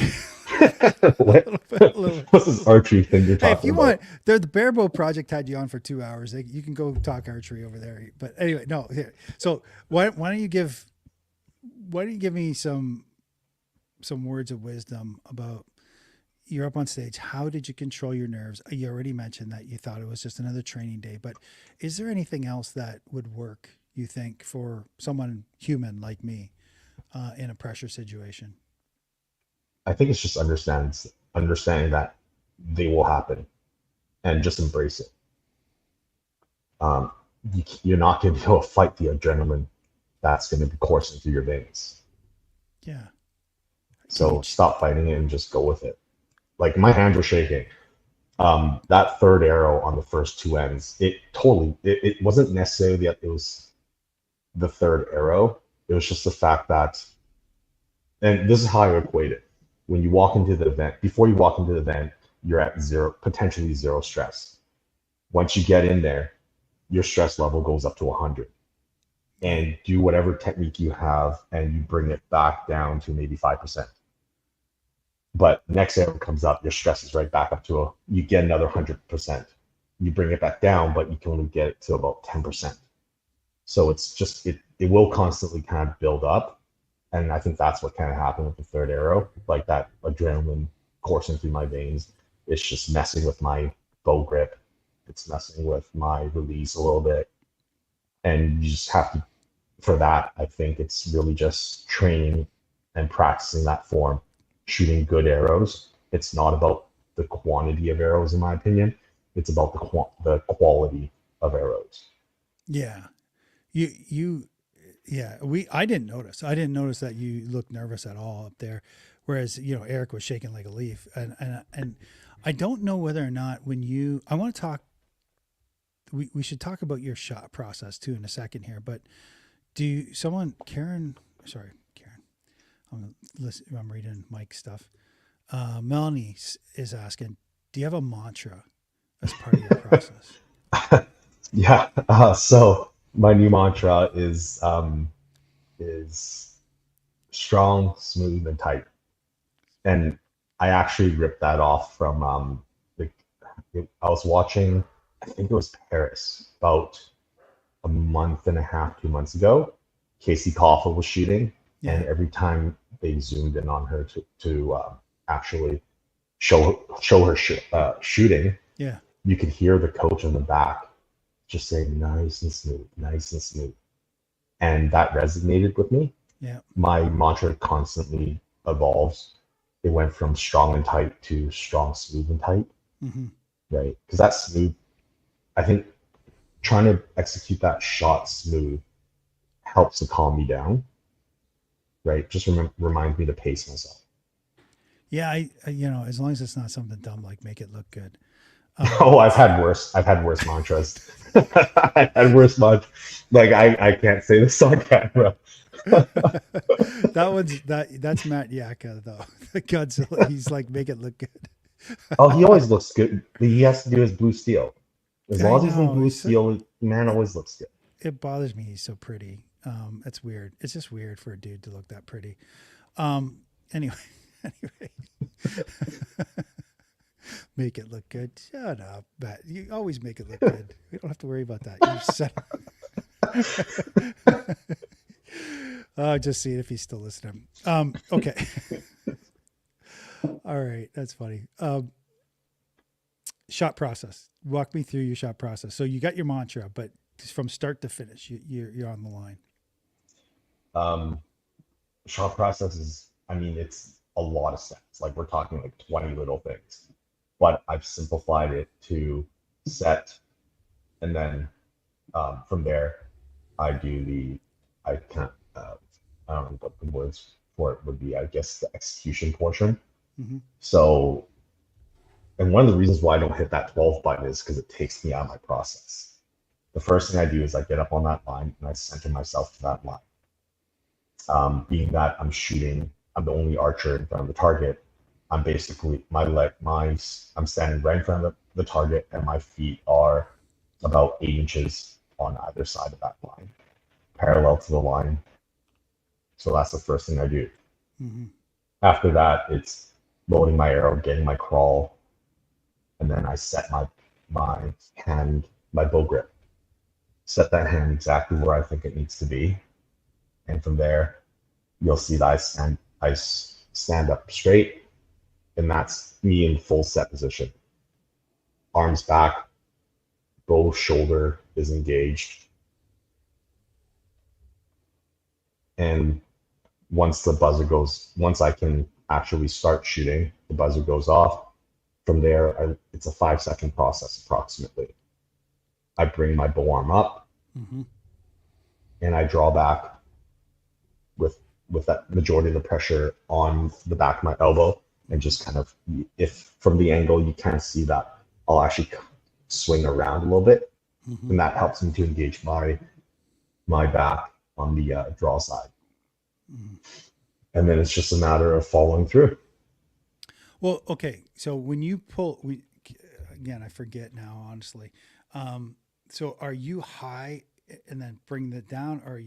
what, A little what's this archery thing you're Hey, if talking you about? want, the Barebow project had you on for 2 hours. You can go talk archery over there. But anyway, no. Here. So why don't you give me some words of wisdom about you're up on stage. How did you control your nerves? You already mentioned that you thought it was just another training day, but is there anything else that would work you think, for someone human like me in a pressure situation? I think it's just understanding that they will happen and just embrace it. Um, you're not going to be able to fight the adrenaline that's going to be coursing through your veins. Yeah. Can you? So stop fighting it and just go with it. Like my hands were shaking. That third arrow on the first two ends, it wasn't necessarily that it was the third arrow. It was just the fact that, and this is how I equate it. When you walk into the event, before you walk into the event, you're at zero, potentially zero stress. Once you get in there, your stress level goes up to 100. And do whatever technique you have, and you bring it back down to maybe 5%. But next arrow comes up, your stress is right back up to you get another 100%. You bring it back down, but you can only get it to about 10%. So it's just, it will constantly kind of build up. And I think that's what kind of happened with the third arrow, like that adrenaline coursing through my veins. It's just messing with my bow grip. It's messing with my release a little bit. And you just have to, for that, I think it's really just training and practicing that form, shooting good arrows. It's not about the quantity of arrows, in my opinion. It's about the quality of arrows. Yeah. You yeah, I didn't notice. I didn't notice that you looked nervous at all up there, whereas Eric was shaking like a leaf, and I don't know whether or not when you I want to talk. We should talk about your shot process too in a second here, but Karen? Sorry, Karen. I'm reading Mike's stuff. Melanie is asking, do you have a mantra as part of your process? Yeah. So my new mantra is strong, smooth, and tight. And I actually ripped that off from the, I was watching, I think it was Paris, about a month and a half, 2 months ago. Casey Kaufman was shooting, Yeah. and every time they zoomed in on her to actually show her shooting, Yeah. you could hear the coach in the back just saying nice and smooth, nice and smooth. And that resonated with me. Yeah. My mantra constantly evolves. It went from strong and tight to strong, smooth, and tight. Mm-hmm. Right? Because that smooth, I think trying to execute that shot smooth helps to calm me down. Right? Just reminds me to pace myself. Yeah, as long as it's not something dumb like make it look good. Oh, I've had worse. I've had worse mantras. I've had worse mantras. Like I can't say this on camera. That's Matt Yaka though. The Godzilla. He's like make it look good. Oh, he always looks good. He has to do his blue steel. As I long as he's in know. blue steel, man always looks good. It bothers me. He's so pretty. It's weird. It's just weird for a dude to look that pretty. Anyway, anyway. Make it look good. Shut up, Matt. You always make it look good. We don't have to worry about that. Just seeing if he's still listening. Okay. All right. That's funny. Shot process. Walk me through your shot process. So you got your mantra, but from start to finish, you're on the line. Shot process is, I mean, it's a lot of steps. Like we're talking like 20 little things, but I've simplified it to set, and then from there, I can't, I don't know what the words for it would be. I guess the execution portion. Mm-hmm. So, and one of the reasons why I don't hit that 12 button is because it takes me out of my process. The first thing I do is I get up on that line and I center myself to that line. Being that I'm the only archer in front of the target. I'm basically I'm standing right in front of the target, and my feet are about 8 inches on either side of that line, parallel to the line. So that's the first thing I do. Mm-hmm. After that, it's loading my arrow, getting my crawl, and then I set my hand, my bow grip. Set that hand exactly where I think it needs to be, and from there, you'll see that I stand up straight, and that's me in full set position. Arms back, bow shoulder is engaged. And once I can actually start shooting, the buzzer goes off. From there, it's a 5 second process approximately. I bring my bow arm up Mm-hmm. and I draw back with that majority of the pressure on the back of my elbow, and just kind of, if from the angle you can't see that, I'll actually swing around a little bit, Mm-hmm. and that helps me to engage my back on the draw side. Mm-hmm. And then it's just a matter of following through. Well, okay. So when you pull, again, I forget now, honestly. So are you high and then bring that down? Or do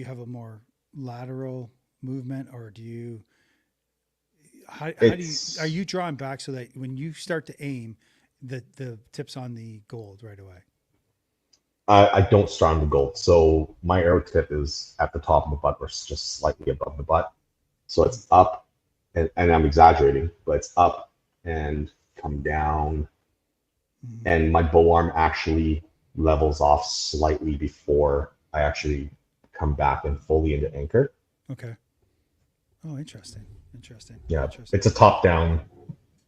you have a more lateral movement, or how do are It's you drawing back so that when you start to aim, the tip's on the gold right away? I don't start on the gold, so my arrow tip is at the top of the butt, or just slightly above the butt. So it's up, and I'm exaggerating, but it's up and come down, Mm-hmm. and my bow arm actually levels off slightly before I actually come back and fully into anchor. Okay. Oh, interesting. Interesting. Yeah, Interesting. it's a top down.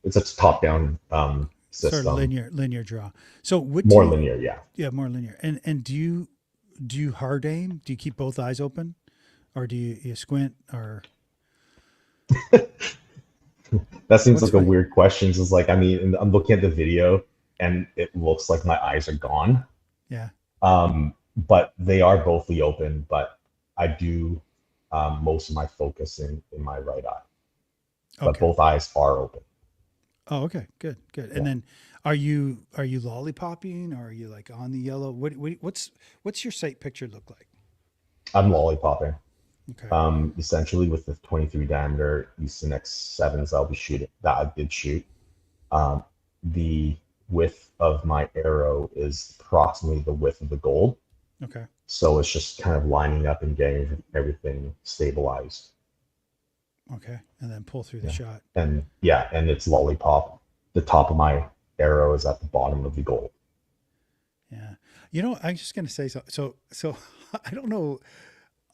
It's a top down Sort of system, linear draw. So what do more you? linear. Yeah, Yeah, more linear. And do you hard aim? Do you keep both eyes open, or do you squint, or that seems what's like a funny? weird question. It's like, I mean, I'm looking at the video and it looks like my eyes are gone. Yeah. But they are bothly open. But I do most of my focus in my right eye. But Okay. both eyes are open. Oh, okay. Good. Good. And Yeah, then are you lollipopping, or are you like on the yellow? What's your sight picture look like? I'm lollipopping. Okay. Essentially with the 23 diameter Easton X7s I'll be shooting, that I did shoot. Um, the width of my arrow is approximately the width of the gold. Okay. So it's just kind of lining up and getting everything stabilized. Okay. And then pull through the Yeah. shot. And yeah, and it's lollipop. The top of my arrow is at the bottom of the goal. Yeah. I'm just gonna say so I don't know.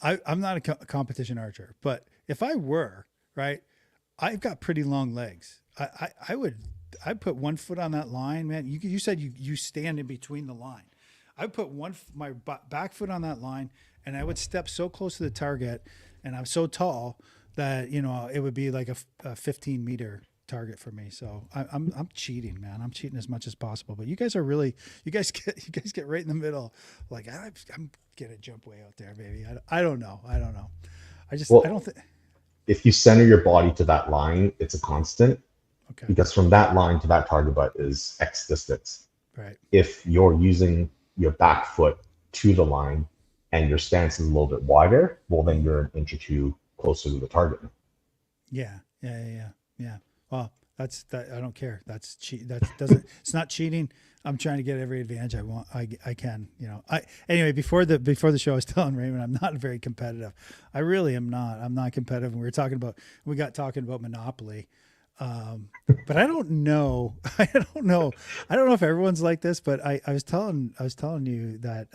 I'm not a competition archer, but if I were, right, I've got pretty long legs. I'd put one foot on that line, man. You said you stand in between the line. I put my back foot on that line, and I would step so close to the target, and I'm so tall that it would be like a 15-meter target for me. So I'm cheating, man. I'm cheating as much as possible. But you guys get right in the middle. Like I'm gonna jump way out there, baby. I don't know. I don't know. I Well, don't think. if you center your body to that line, it's a constant, Okay. because from that line to that target butt is X distance. Right. If you're using your back foot to the line and your stance is a little bit wider, well, then you're an inch or two closer to the target. Yeah, yeah, yeah, yeah, yeah. Well, that's that. I don't care. That's cheat. That doesn't. It's not cheating. I'm trying to get every advantage I want. I can. Anyway. Before the show, I was telling Raymond I'm not very competitive. I really am not. I'm not competitive. And we got talking about Monopoly. But I don't know. I don't know. I don't know if everyone's like this. But I was telling you that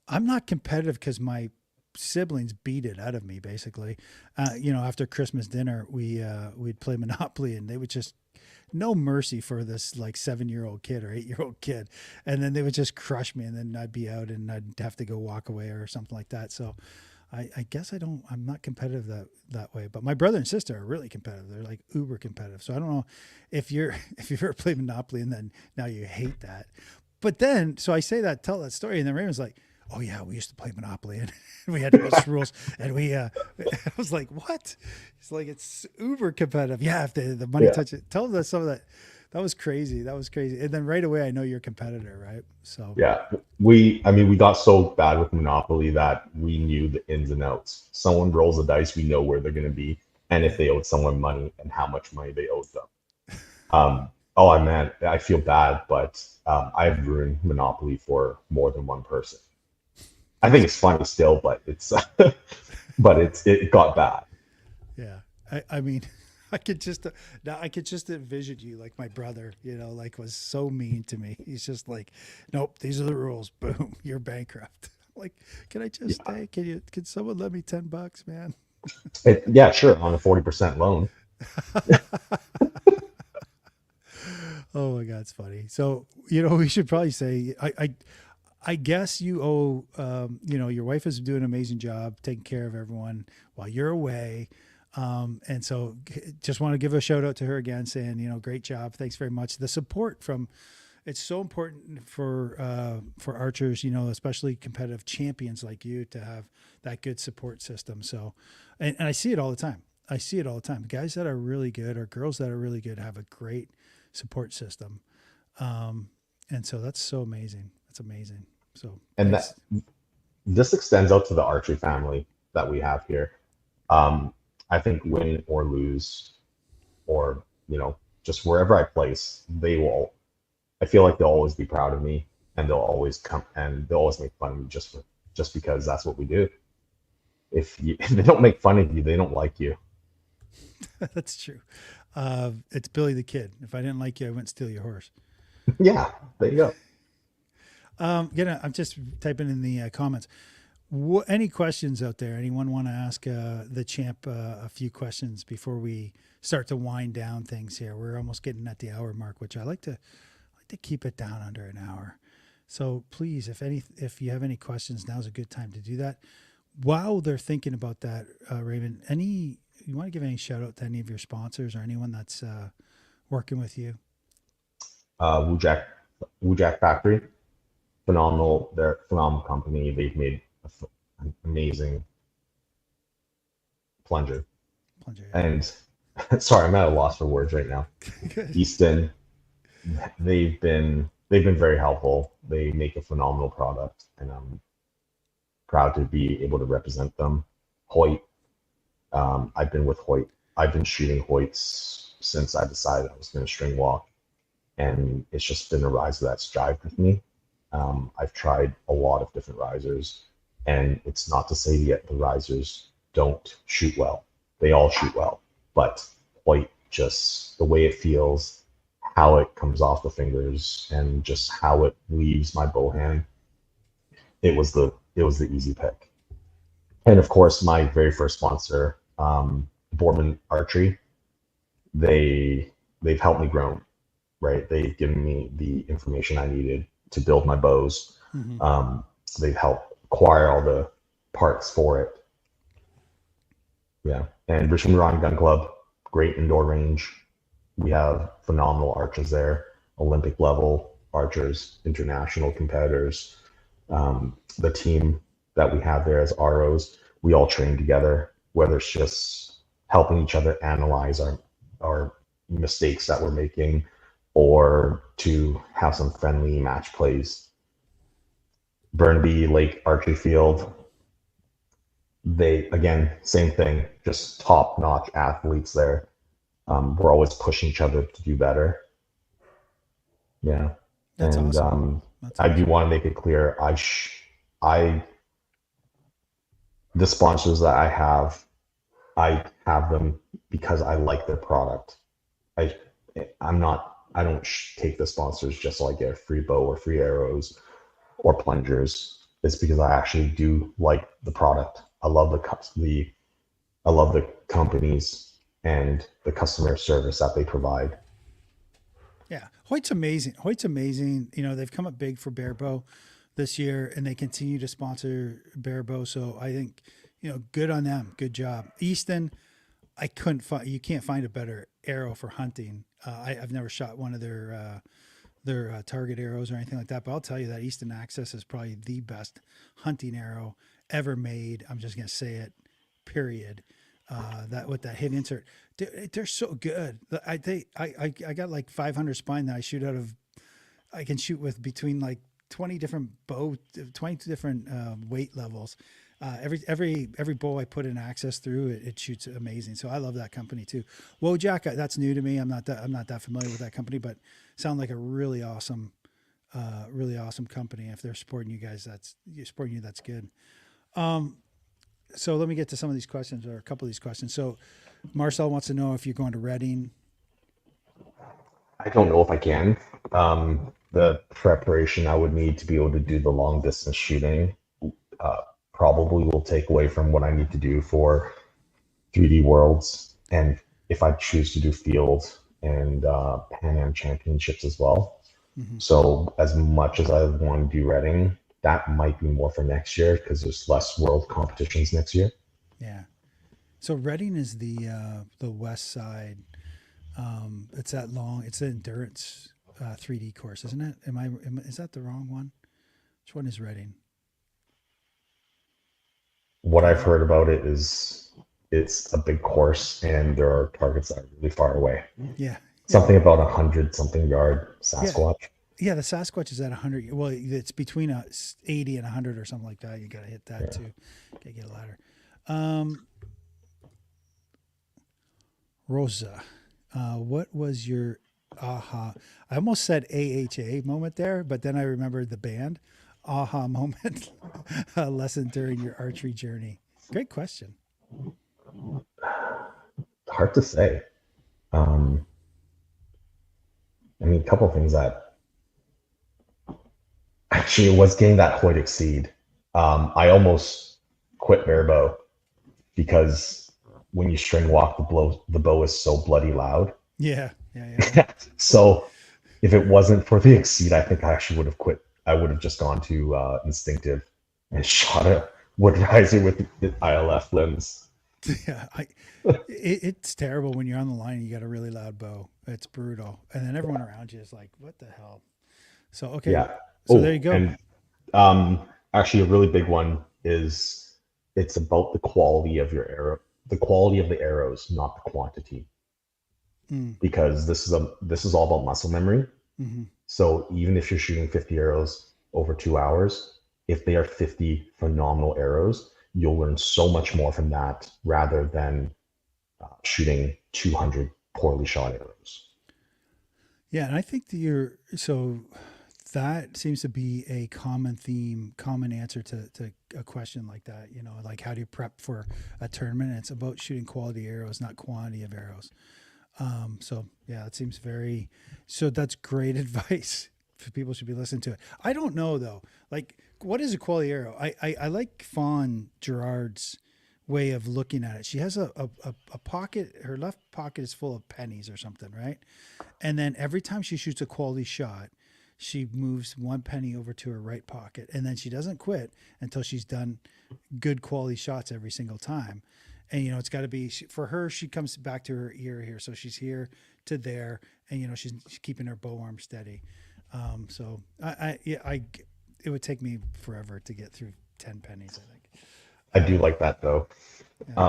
I'm not competitive because my siblings beat it out of me basically. After Christmas dinner, we'd play Monopoly, and they would just no mercy for this like 7-year-old kid or 8-year-old kid, and then they would just crush me, and then I'd be out and I'd have to go walk away or something like that. So I guess I'm not competitive that way. But my brother and sister are really competitive. They're like uber competitive. So I don't know if you've ever played Monopoly and then now you hate that. But then, so I say that, tell that story, and then Raymond's like, "Oh yeah, we used to play Monopoly, and we had those rules." And I was like, "What?" He's like, "It's uber competitive." Yeah, if the money Yeah. touches, tell them some of that. That was crazy. That was crazy. And then right away, I know you're a competitor, right? So Yeah. We got so bad with Monopoly that we knew the ins and outs. Someone rolls a dice, we know where they're going to be, and if yeah, they owed someone money and how much money they owed them. Oh man, I feel bad, but I've ruined Monopoly for more than one person. I think there's it's funny still, but it got bad. yeah. I mean, I could just now I could just envision you like my brother, like was so mean to me. He's just like, "Nope, these are the rules. Boom, you're bankrupt." Like, can I just Yeah, stay? Can someone let me $10, man? yeah, sure, on a 40% loan. Oh my God, it's funny. So, we should probably say, I guess you owe, your wife is doing an amazing job taking care of everyone while you're away. And so just want to give a shout out to her again, saying, great job. Thanks very much. The support from, it's so important for archers, especially competitive champions like you, to have that good support system. So, and I see it all the time. I see it all the time. Guys that are really good or girls that are really good have a great support system. And so that's so amazing. That's amazing. So And thanks. that this extends out to the archery family that we have here. Um, I think win or lose, or just wherever I place, they will. I feel like they'll always be proud of me, and they'll always make fun of me just because that's what we do. If they don't make fun of you, they don't like you. That's true. It's Billy the Kid. If I didn't like you, I wouldn't steal your horse. Yeah, there you go. I'm just typing in the comments. Any questions out there? Anyone want to ask the champ a few questions before we start to wind down things here? We're almost getting at the hour mark, which I like to keep it down under an hour. So please, if you have any questions, now's a good time to do that. While they're thinking about that, Raymond, you want to give any shout out to any of your sponsors or anyone that's working with you? Uh, Wu Jack, Wu Jack Factory, phenomenal. They're a phenomenal company. They've made an amazing plunger. Plunger, And sorry, I'm at a loss for words right now. yeah. Good. Easton, they've been very helpful. They make a phenomenal product, and I'm proud to be able to represent them. Hoyt, I've been with Hoyt. I've been shooting Hoyts since I decided I was going to string walk, and it's just been a riser that's jived with me. I've tried a lot of different risers, and it's not to say yet the risers don't shoot well. They all shoot well, but Hoyt, just the way it feels, how it comes off the fingers, and just how it leaves my bow hand, it was the easy pick. And of course, my very first sponsor, Boardman Archery, they they've helped me grow. Right, they've given me the information I needed to build my bows. Mm-hmm. Um, they've helped acquire all the parts for it. Yeah, and Richmond Ryan Gun Club, great indoor range. We have phenomenal archers there, Olympic level archers, international competitors. The team that we have there as ROs, we all train together, whether it's just helping each other analyze our mistakes that we're making, or to have some friendly match plays. Burnby Lake Archery Field, they, again, same thing, just top notch athletes there. We're always pushing each other to do better. Yeah. That's And awesome. That's I do awesome. want to make it clear, I, the sponsors that I have them because I like their product. I, I don't take the sponsors just so I get a free bow or free arrows or plungers. It's because I actually do like the product. I love the companies and the customer service that they provide. Yeah, Hoyt's amazing. Hoyt's amazing. They've come up big for Barebow this year, and they continue to sponsor Barebow. So I think, good on them. Good job, Easton. I couldn't find. You can't find a better arrow for hunting. I've never shot one of their target arrows or anything like that, but I'll tell you that Easton Access is probably the best hunting arrow ever made. I'm just gonna say it. Period. That with that hit insert, they're so good. I got like 500 spine that I shoot out of. I can shoot with between like 20 different 20 different weight levels. Every bow I put an access through, it shoots amazing. So I love that company too. Wojak, that's new to me. I'm not that familiar with that company, but sound like a really awesome company. If they're supporting you guys, that's good. So let me get to some of these questions, or a couple of these questions. So Marcel wants to know if you're going to Reading. I don't know if I can. The preparation I would need to be able to do the long distance shooting, probably will take away from what I need to do for 3D Worlds, and if I choose to do Field and Pan Am Championships as well. Hmm. So as much as I want to do Reading, that might be more for next year because there's less world competitions next year. Yeah. So Reading is the west side. It's that long. It's the endurance 3D course, isn't it? Is that the wrong one? Which one is Reading? What Can't I've remember. heard about it is it's a big course and there are targets that are really far away. Yeah. Yeah. Something about 100 something yard Yeah. Sasquatch. Yeah. The Sasquatch is at 100. Well, it's between 80 and 100 or something like that. You got to hit that Yeah. too. Got to get a ladder. Um, Rosa, what was your aha? I almost said AHA moment there, but then I remembered the band aha moment lesson during your archery journey. Great question. Hard to say. Um, I mean, a couple of things that actually it was getting that Hoyt exceed. I almost quit Barebow because when you string walk, the bow is so bloody loud. Yeah, yeah, yeah, yeah. So if it wasn't for the exceed, I think I actually would have quit. I would have just gone to instinctive and shot a wood riser with the ILF lens. Yeah, it's terrible when you're on the line and you got a really loud bow. It's brutal, and then everyone around you is like, "What the hell?" So okay, Yeah. so there you Oh, go. and um, actually, a really big one is it's about the quality of your arrow, the quality of the arrows, not the quantity, Mm, because this is all about muscle memory. mm-hmm. So even if you're shooting 50 arrows over 2 hours, if they are 50 phenomenal arrows, you'll learn so much more from that rather than shooting 200 poorly shot arrows. Yeah, and I think that you're so that seems to be a common theme, common answer to a question like that. You know, like how do you prep for a tournament? It's about shooting quality arrows, not quantity of arrows. So yeah, it seems very. So that's great advice. People should be listening to it. I don't know though. Like, what is a quality arrow? I like Fawn Gerard's way of looking at it. She has a pocket. Her left pocket is full of pennies or something, right? And then every time she shoots a quality shot, she moves one penny over to her right pocket, and then she doesn't quit until she's done good quality shots every single time. And it's got to be for her. She comes back to her ear here, so she's here to there, and she's keeping her bow arm steady. So it would take me forever to get through 10 pennies. I think. I do like that though. Yeah.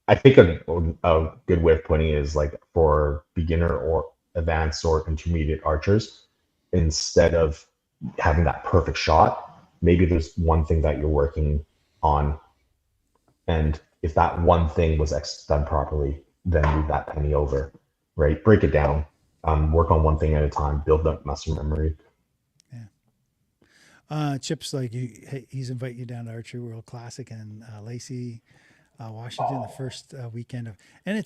I think a good way of putting it is like for beginner or advanced or intermediate archers, instead of having that perfect shot, maybe there's one thing that you're working on. And if that one thing was done properly, then move that penny over, right? Break it down, work on one thing at a time, build up muscle memory. Yeah. Chip's like he's inviting you down to Archery World Classic in Lacey, Washington, the first weekend of, and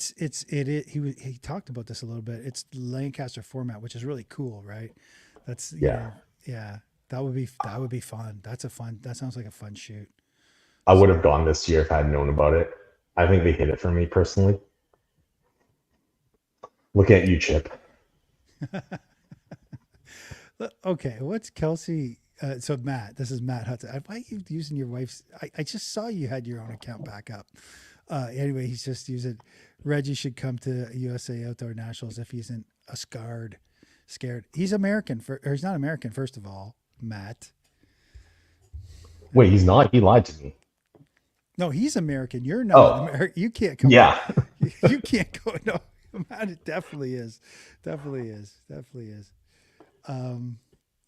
he talked about this a little bit. It's Lancaster format, which is really cool, right? That's Yeah, yeah, that would be fun. That sounds like a fun shoot. I would have So gone this year if I had known about it. I think they hit it for me personally. Look at you, Chip. okay, what's Kelsey? So Matt, this is Matt Hudson. Why are you using your wife's? I just saw you had your own account back up. Anyway, he's just using. Reggie should come to USA Outdoor Nationals if he isn't a scared. He's American, or he's not American. First of all, Matt. I Wait, mean, he's not. He lied to me. no, he's American. You're not Oh, American. You can't come to. yeah. You can't go. No, Matt, it definitely is. Definitely is. Definitely is.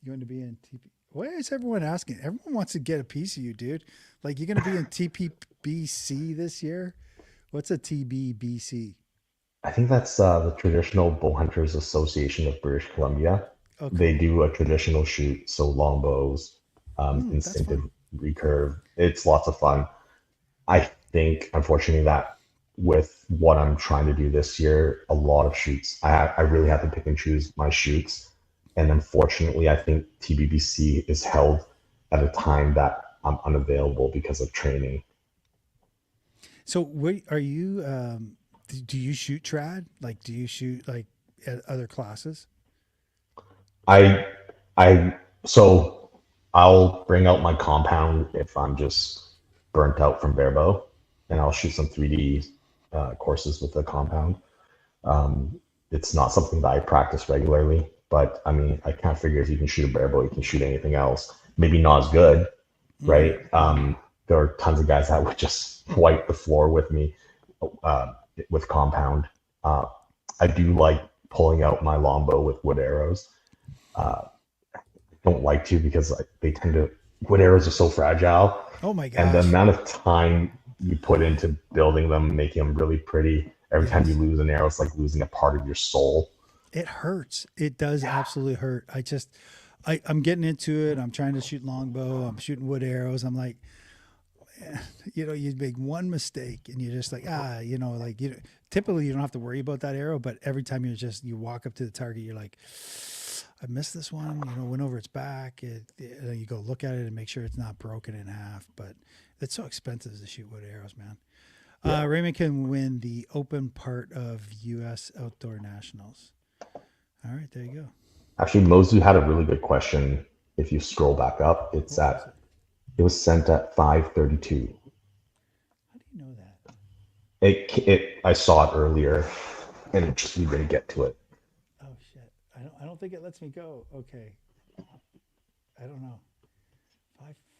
You want to be in TP? Why is everyone asking? Everyone wants to get a piece of you, dude. Like you're going to be in TPBC this year. What's a TBBC? I think that's the Traditional Bow Hunters Association of British Columbia. They Okay, do a traditional shoot, so longbows, that's instinctive fun. recurve. It's lots of fun. I think, unfortunately, that with what I'm trying to do this year, a lot of shoots. I really have to pick and choose my shoots, and unfortunately, I think TBBC is held at a time that I'm unavailable because of training. So wait, are you, do you shoot trad? Like, do you shoot like at other classes? I I so I'll bring out my compound if I'm just burnt out from Barebow, and I'll shoot some 3D courses with the compound. Um, it's not something that I practice regularly, but I mean, I kind of figure if you can shoot a Barebow, you can shoot anything else. Maybe not as good, Mm, right? There are tons of guys that would just wipe the floor with me uh, with compound. Uh, I do like pulling out my longbow with wood arrows. Uh, don't like to because like, they tend to wood arrows are so fragile, oh my and the gosh. amount of time you put into building them, making them really pretty. Every time you Yes. lose an arrow, it's like losing a part of your soul. It hurts. It does Yeah, absolutely hurt. I'm getting into it. I'm trying to shoot longbow. I'm shooting wood arrows. I'm like, you make one mistake and you're just like, like typically you don't have to worry about that arrow, but every time you walk up to the target, you're like, I missed this one, went over its back. You go look at it and make sure it's not broken in half, but it's so expensive to shoot wood arrows, man. yeah. Raymond can win the open part of U.S. Outdoor Nationals. All right, there you go. Actually, Mozu had a really good question. If you scroll back up, What was it? it was sent at 5:32. How do you know that? I saw it earlier, and it just we didn't get to it. Oh shit! I don't think it lets me go. Okay, I don't know.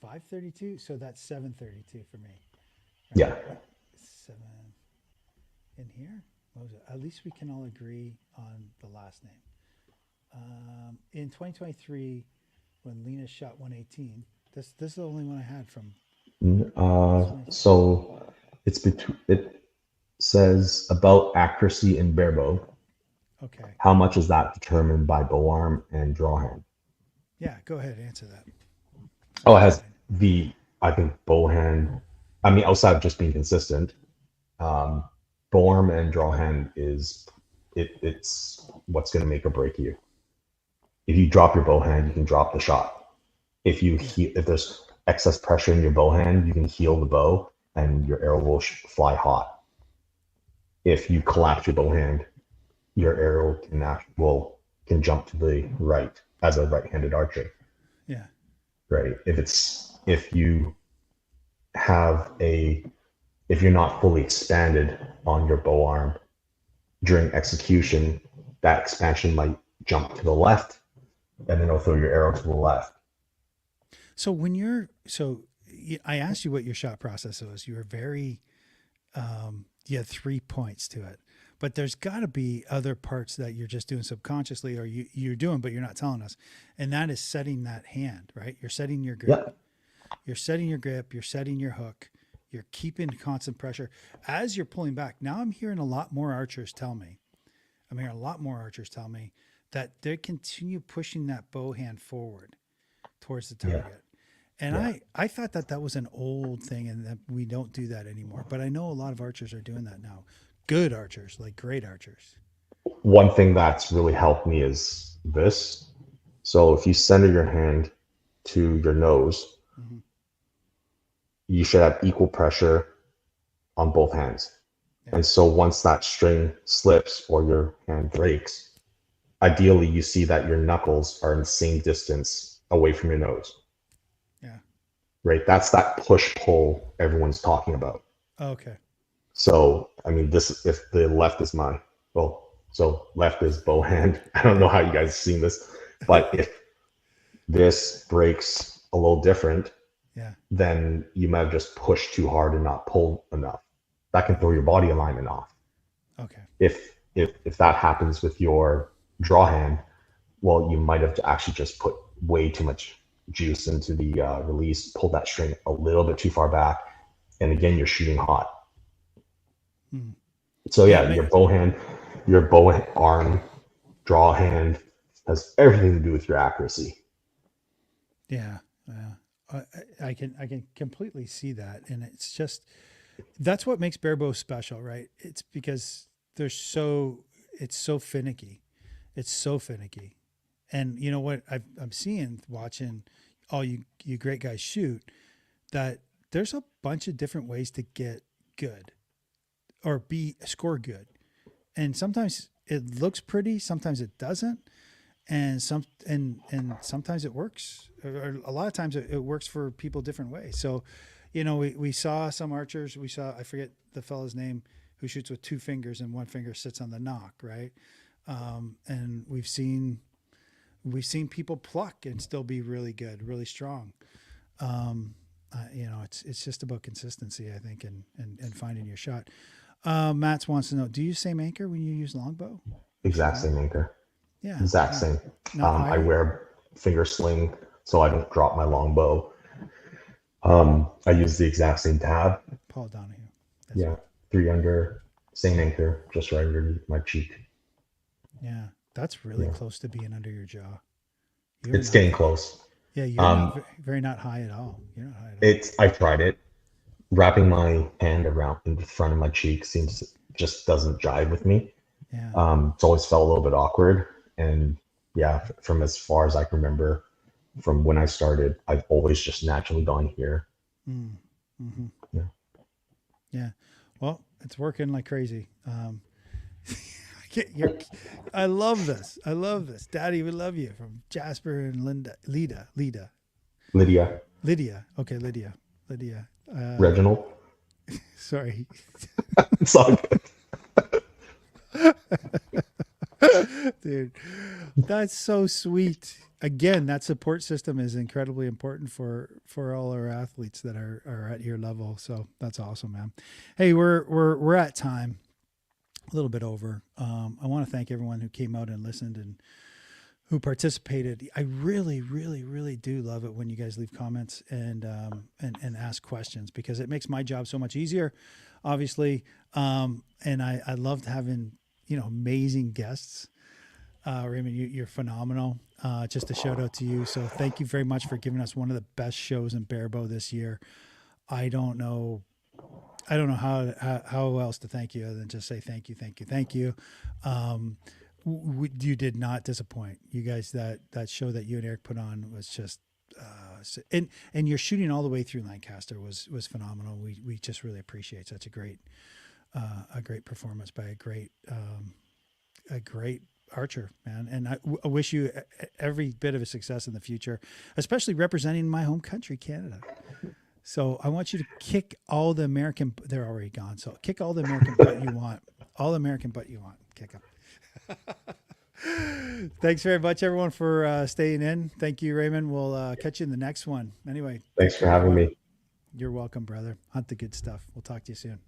5:32. So that's 7:32 for me, right? Yeah, Seven in here. What was it? At least we can all agree on the last name. In 2023, when Lena shot 118, this is the only one I had from 2023. so it says about accuracy in barebow. Okay. How much is that determined by bow arm and draw hand? Yeah, go ahead. Answer that. Oh, That's it has fine. I think bow hand. I mean, outside of just being consistent, um, bow arm and draw hand it's what's going to make or break you. If you drop your bow hand, you can drop the shot. Yeah. If there's excess pressure in your bow hand, you can heel the bow and your arrow will fly hot. If you collapse your bow hand, your arrow can jump to the right as a right-handed archer, Yeah. right? If you have a if you're not fully expanded on your bow arm during execution, that expansion might jump to the left, and then it'll throw your arrow to the left. So I asked you what your shot process was. You were very, you had 3 points to it, but there's got to be other parts that you're just doing subconsciously, or you're doing, but you're not telling us. And that is setting that hand, right? You're setting your Yeah, grip. You're setting your grip. You're setting your hook. You're keeping constant pressure as you're pulling back. Now I'm hearing a lot more archers tell me. I'm hearing a lot more archers tell me that they continue pushing that bow hand forward towards the yeah, target. And yeah. I thought that was an old thing and that we don't do that anymore. But I know a lot of archers are doing that now. Good archers, like great archers. One thing that's really helped me is this. So if you center your hand to your nose, Mm-hmm. you should have equal pressure on both hands. Yeah. And so once that string slips or your hand breaks, ideally you see that your knuckles are in the same distance away from your nose, Yeah. right? That's that push pull everyone's talking about. Okay. So, I mean, this, if the left is my, well, so left is bow hand. I don't know Yeah. how you guys seen this, but if this breaks a little different, Yeah. then you might have just pushed too hard and not pulled enough. That can throw Okay. your body alignment off. Okay. If that happens with your draw hand, well, you might have actually just put way too much juice into the release, pulled that string a little bit too far back, and again, you're shooting hot. Hmm. So Yeah. yeah, your bow arm, draw hand has everything to do with your accuracy. Yeah. Yeah. I can completely see that, and it's just that's what makes barebow special, right? It's because they're so it's so finicky. It's so finicky. And you know what I'm seeing watching all you great guys shoot, that there's a bunch of different ways to get good or score good. And sometimes it looks pretty, sometimes it doesn't. And sometimes it works, or a lot of times it works for people different ways. So, we saw some archers. I forget the fellow's name, who shoots with two fingers and one finger sits on the nock, right? And we've seen people pluck and still be really good, really strong. It's just about consistency, I think, and finding your shot. Matt wants to know: do you use same anchor when you use longbow? Exact same anchor. Yeah, Exact same. Not I wear finger sling so I don't drop my longbow. I use the exact same tab. Paul Donahue. Yeah, 3 under, same anchor, just right underneath my cheek. Yeah, that's really close to being under your jaw. It's getting close. Yeah, you're not very not high at all. You're not high at all. I've tried it. Wrapping my hand around in the front of my cheek just doesn't jive with me. Yeah. It's always felt a little bit awkward. And yeah, from as far as I can remember, from when I started, I've always just naturally gone here. Mm-hmm. Yeah. Yeah. Well, it's working like crazy. I love this. I love this. Daddy, we love you, from Jasper and Lydia. Okay, Lydia. Reginald. Sorry. It's all good. Dude, that's so sweet. Again, that support system is incredibly important for all our athletes that are at your level. So that's awesome, man. Hey, we're at time, a little bit over. I want to thank everyone who came out and listened and who participated. I really, really, really do love it when you guys leave comments and ask questions, because it makes my job so much easier, obviously. And I loved having, amazing guests. Raymond, you're phenomenal. Just a shout out to you. So thank you very much for giving us one of the best shows in Barebow this year. I don't know how else to thank you other than just say thank you. You did not disappoint. You guys, that show that you and Eric put on was just, and your shooting all the way through Lancaster was phenomenal. We just really appreciate such a great performance by a great archer, man. And I wish you every bit of a success in the future, especially representing my home country, Canada. So I want you to kick all the American, they're already gone. So kick all the American butt you want, kick them. Thanks very much, everyone, for staying in. Thank you, Raymond. We'll catch you in the next one. Anyway. Thanks for having me. You're welcome, brother. Hunt the good stuff. We'll talk to you soon.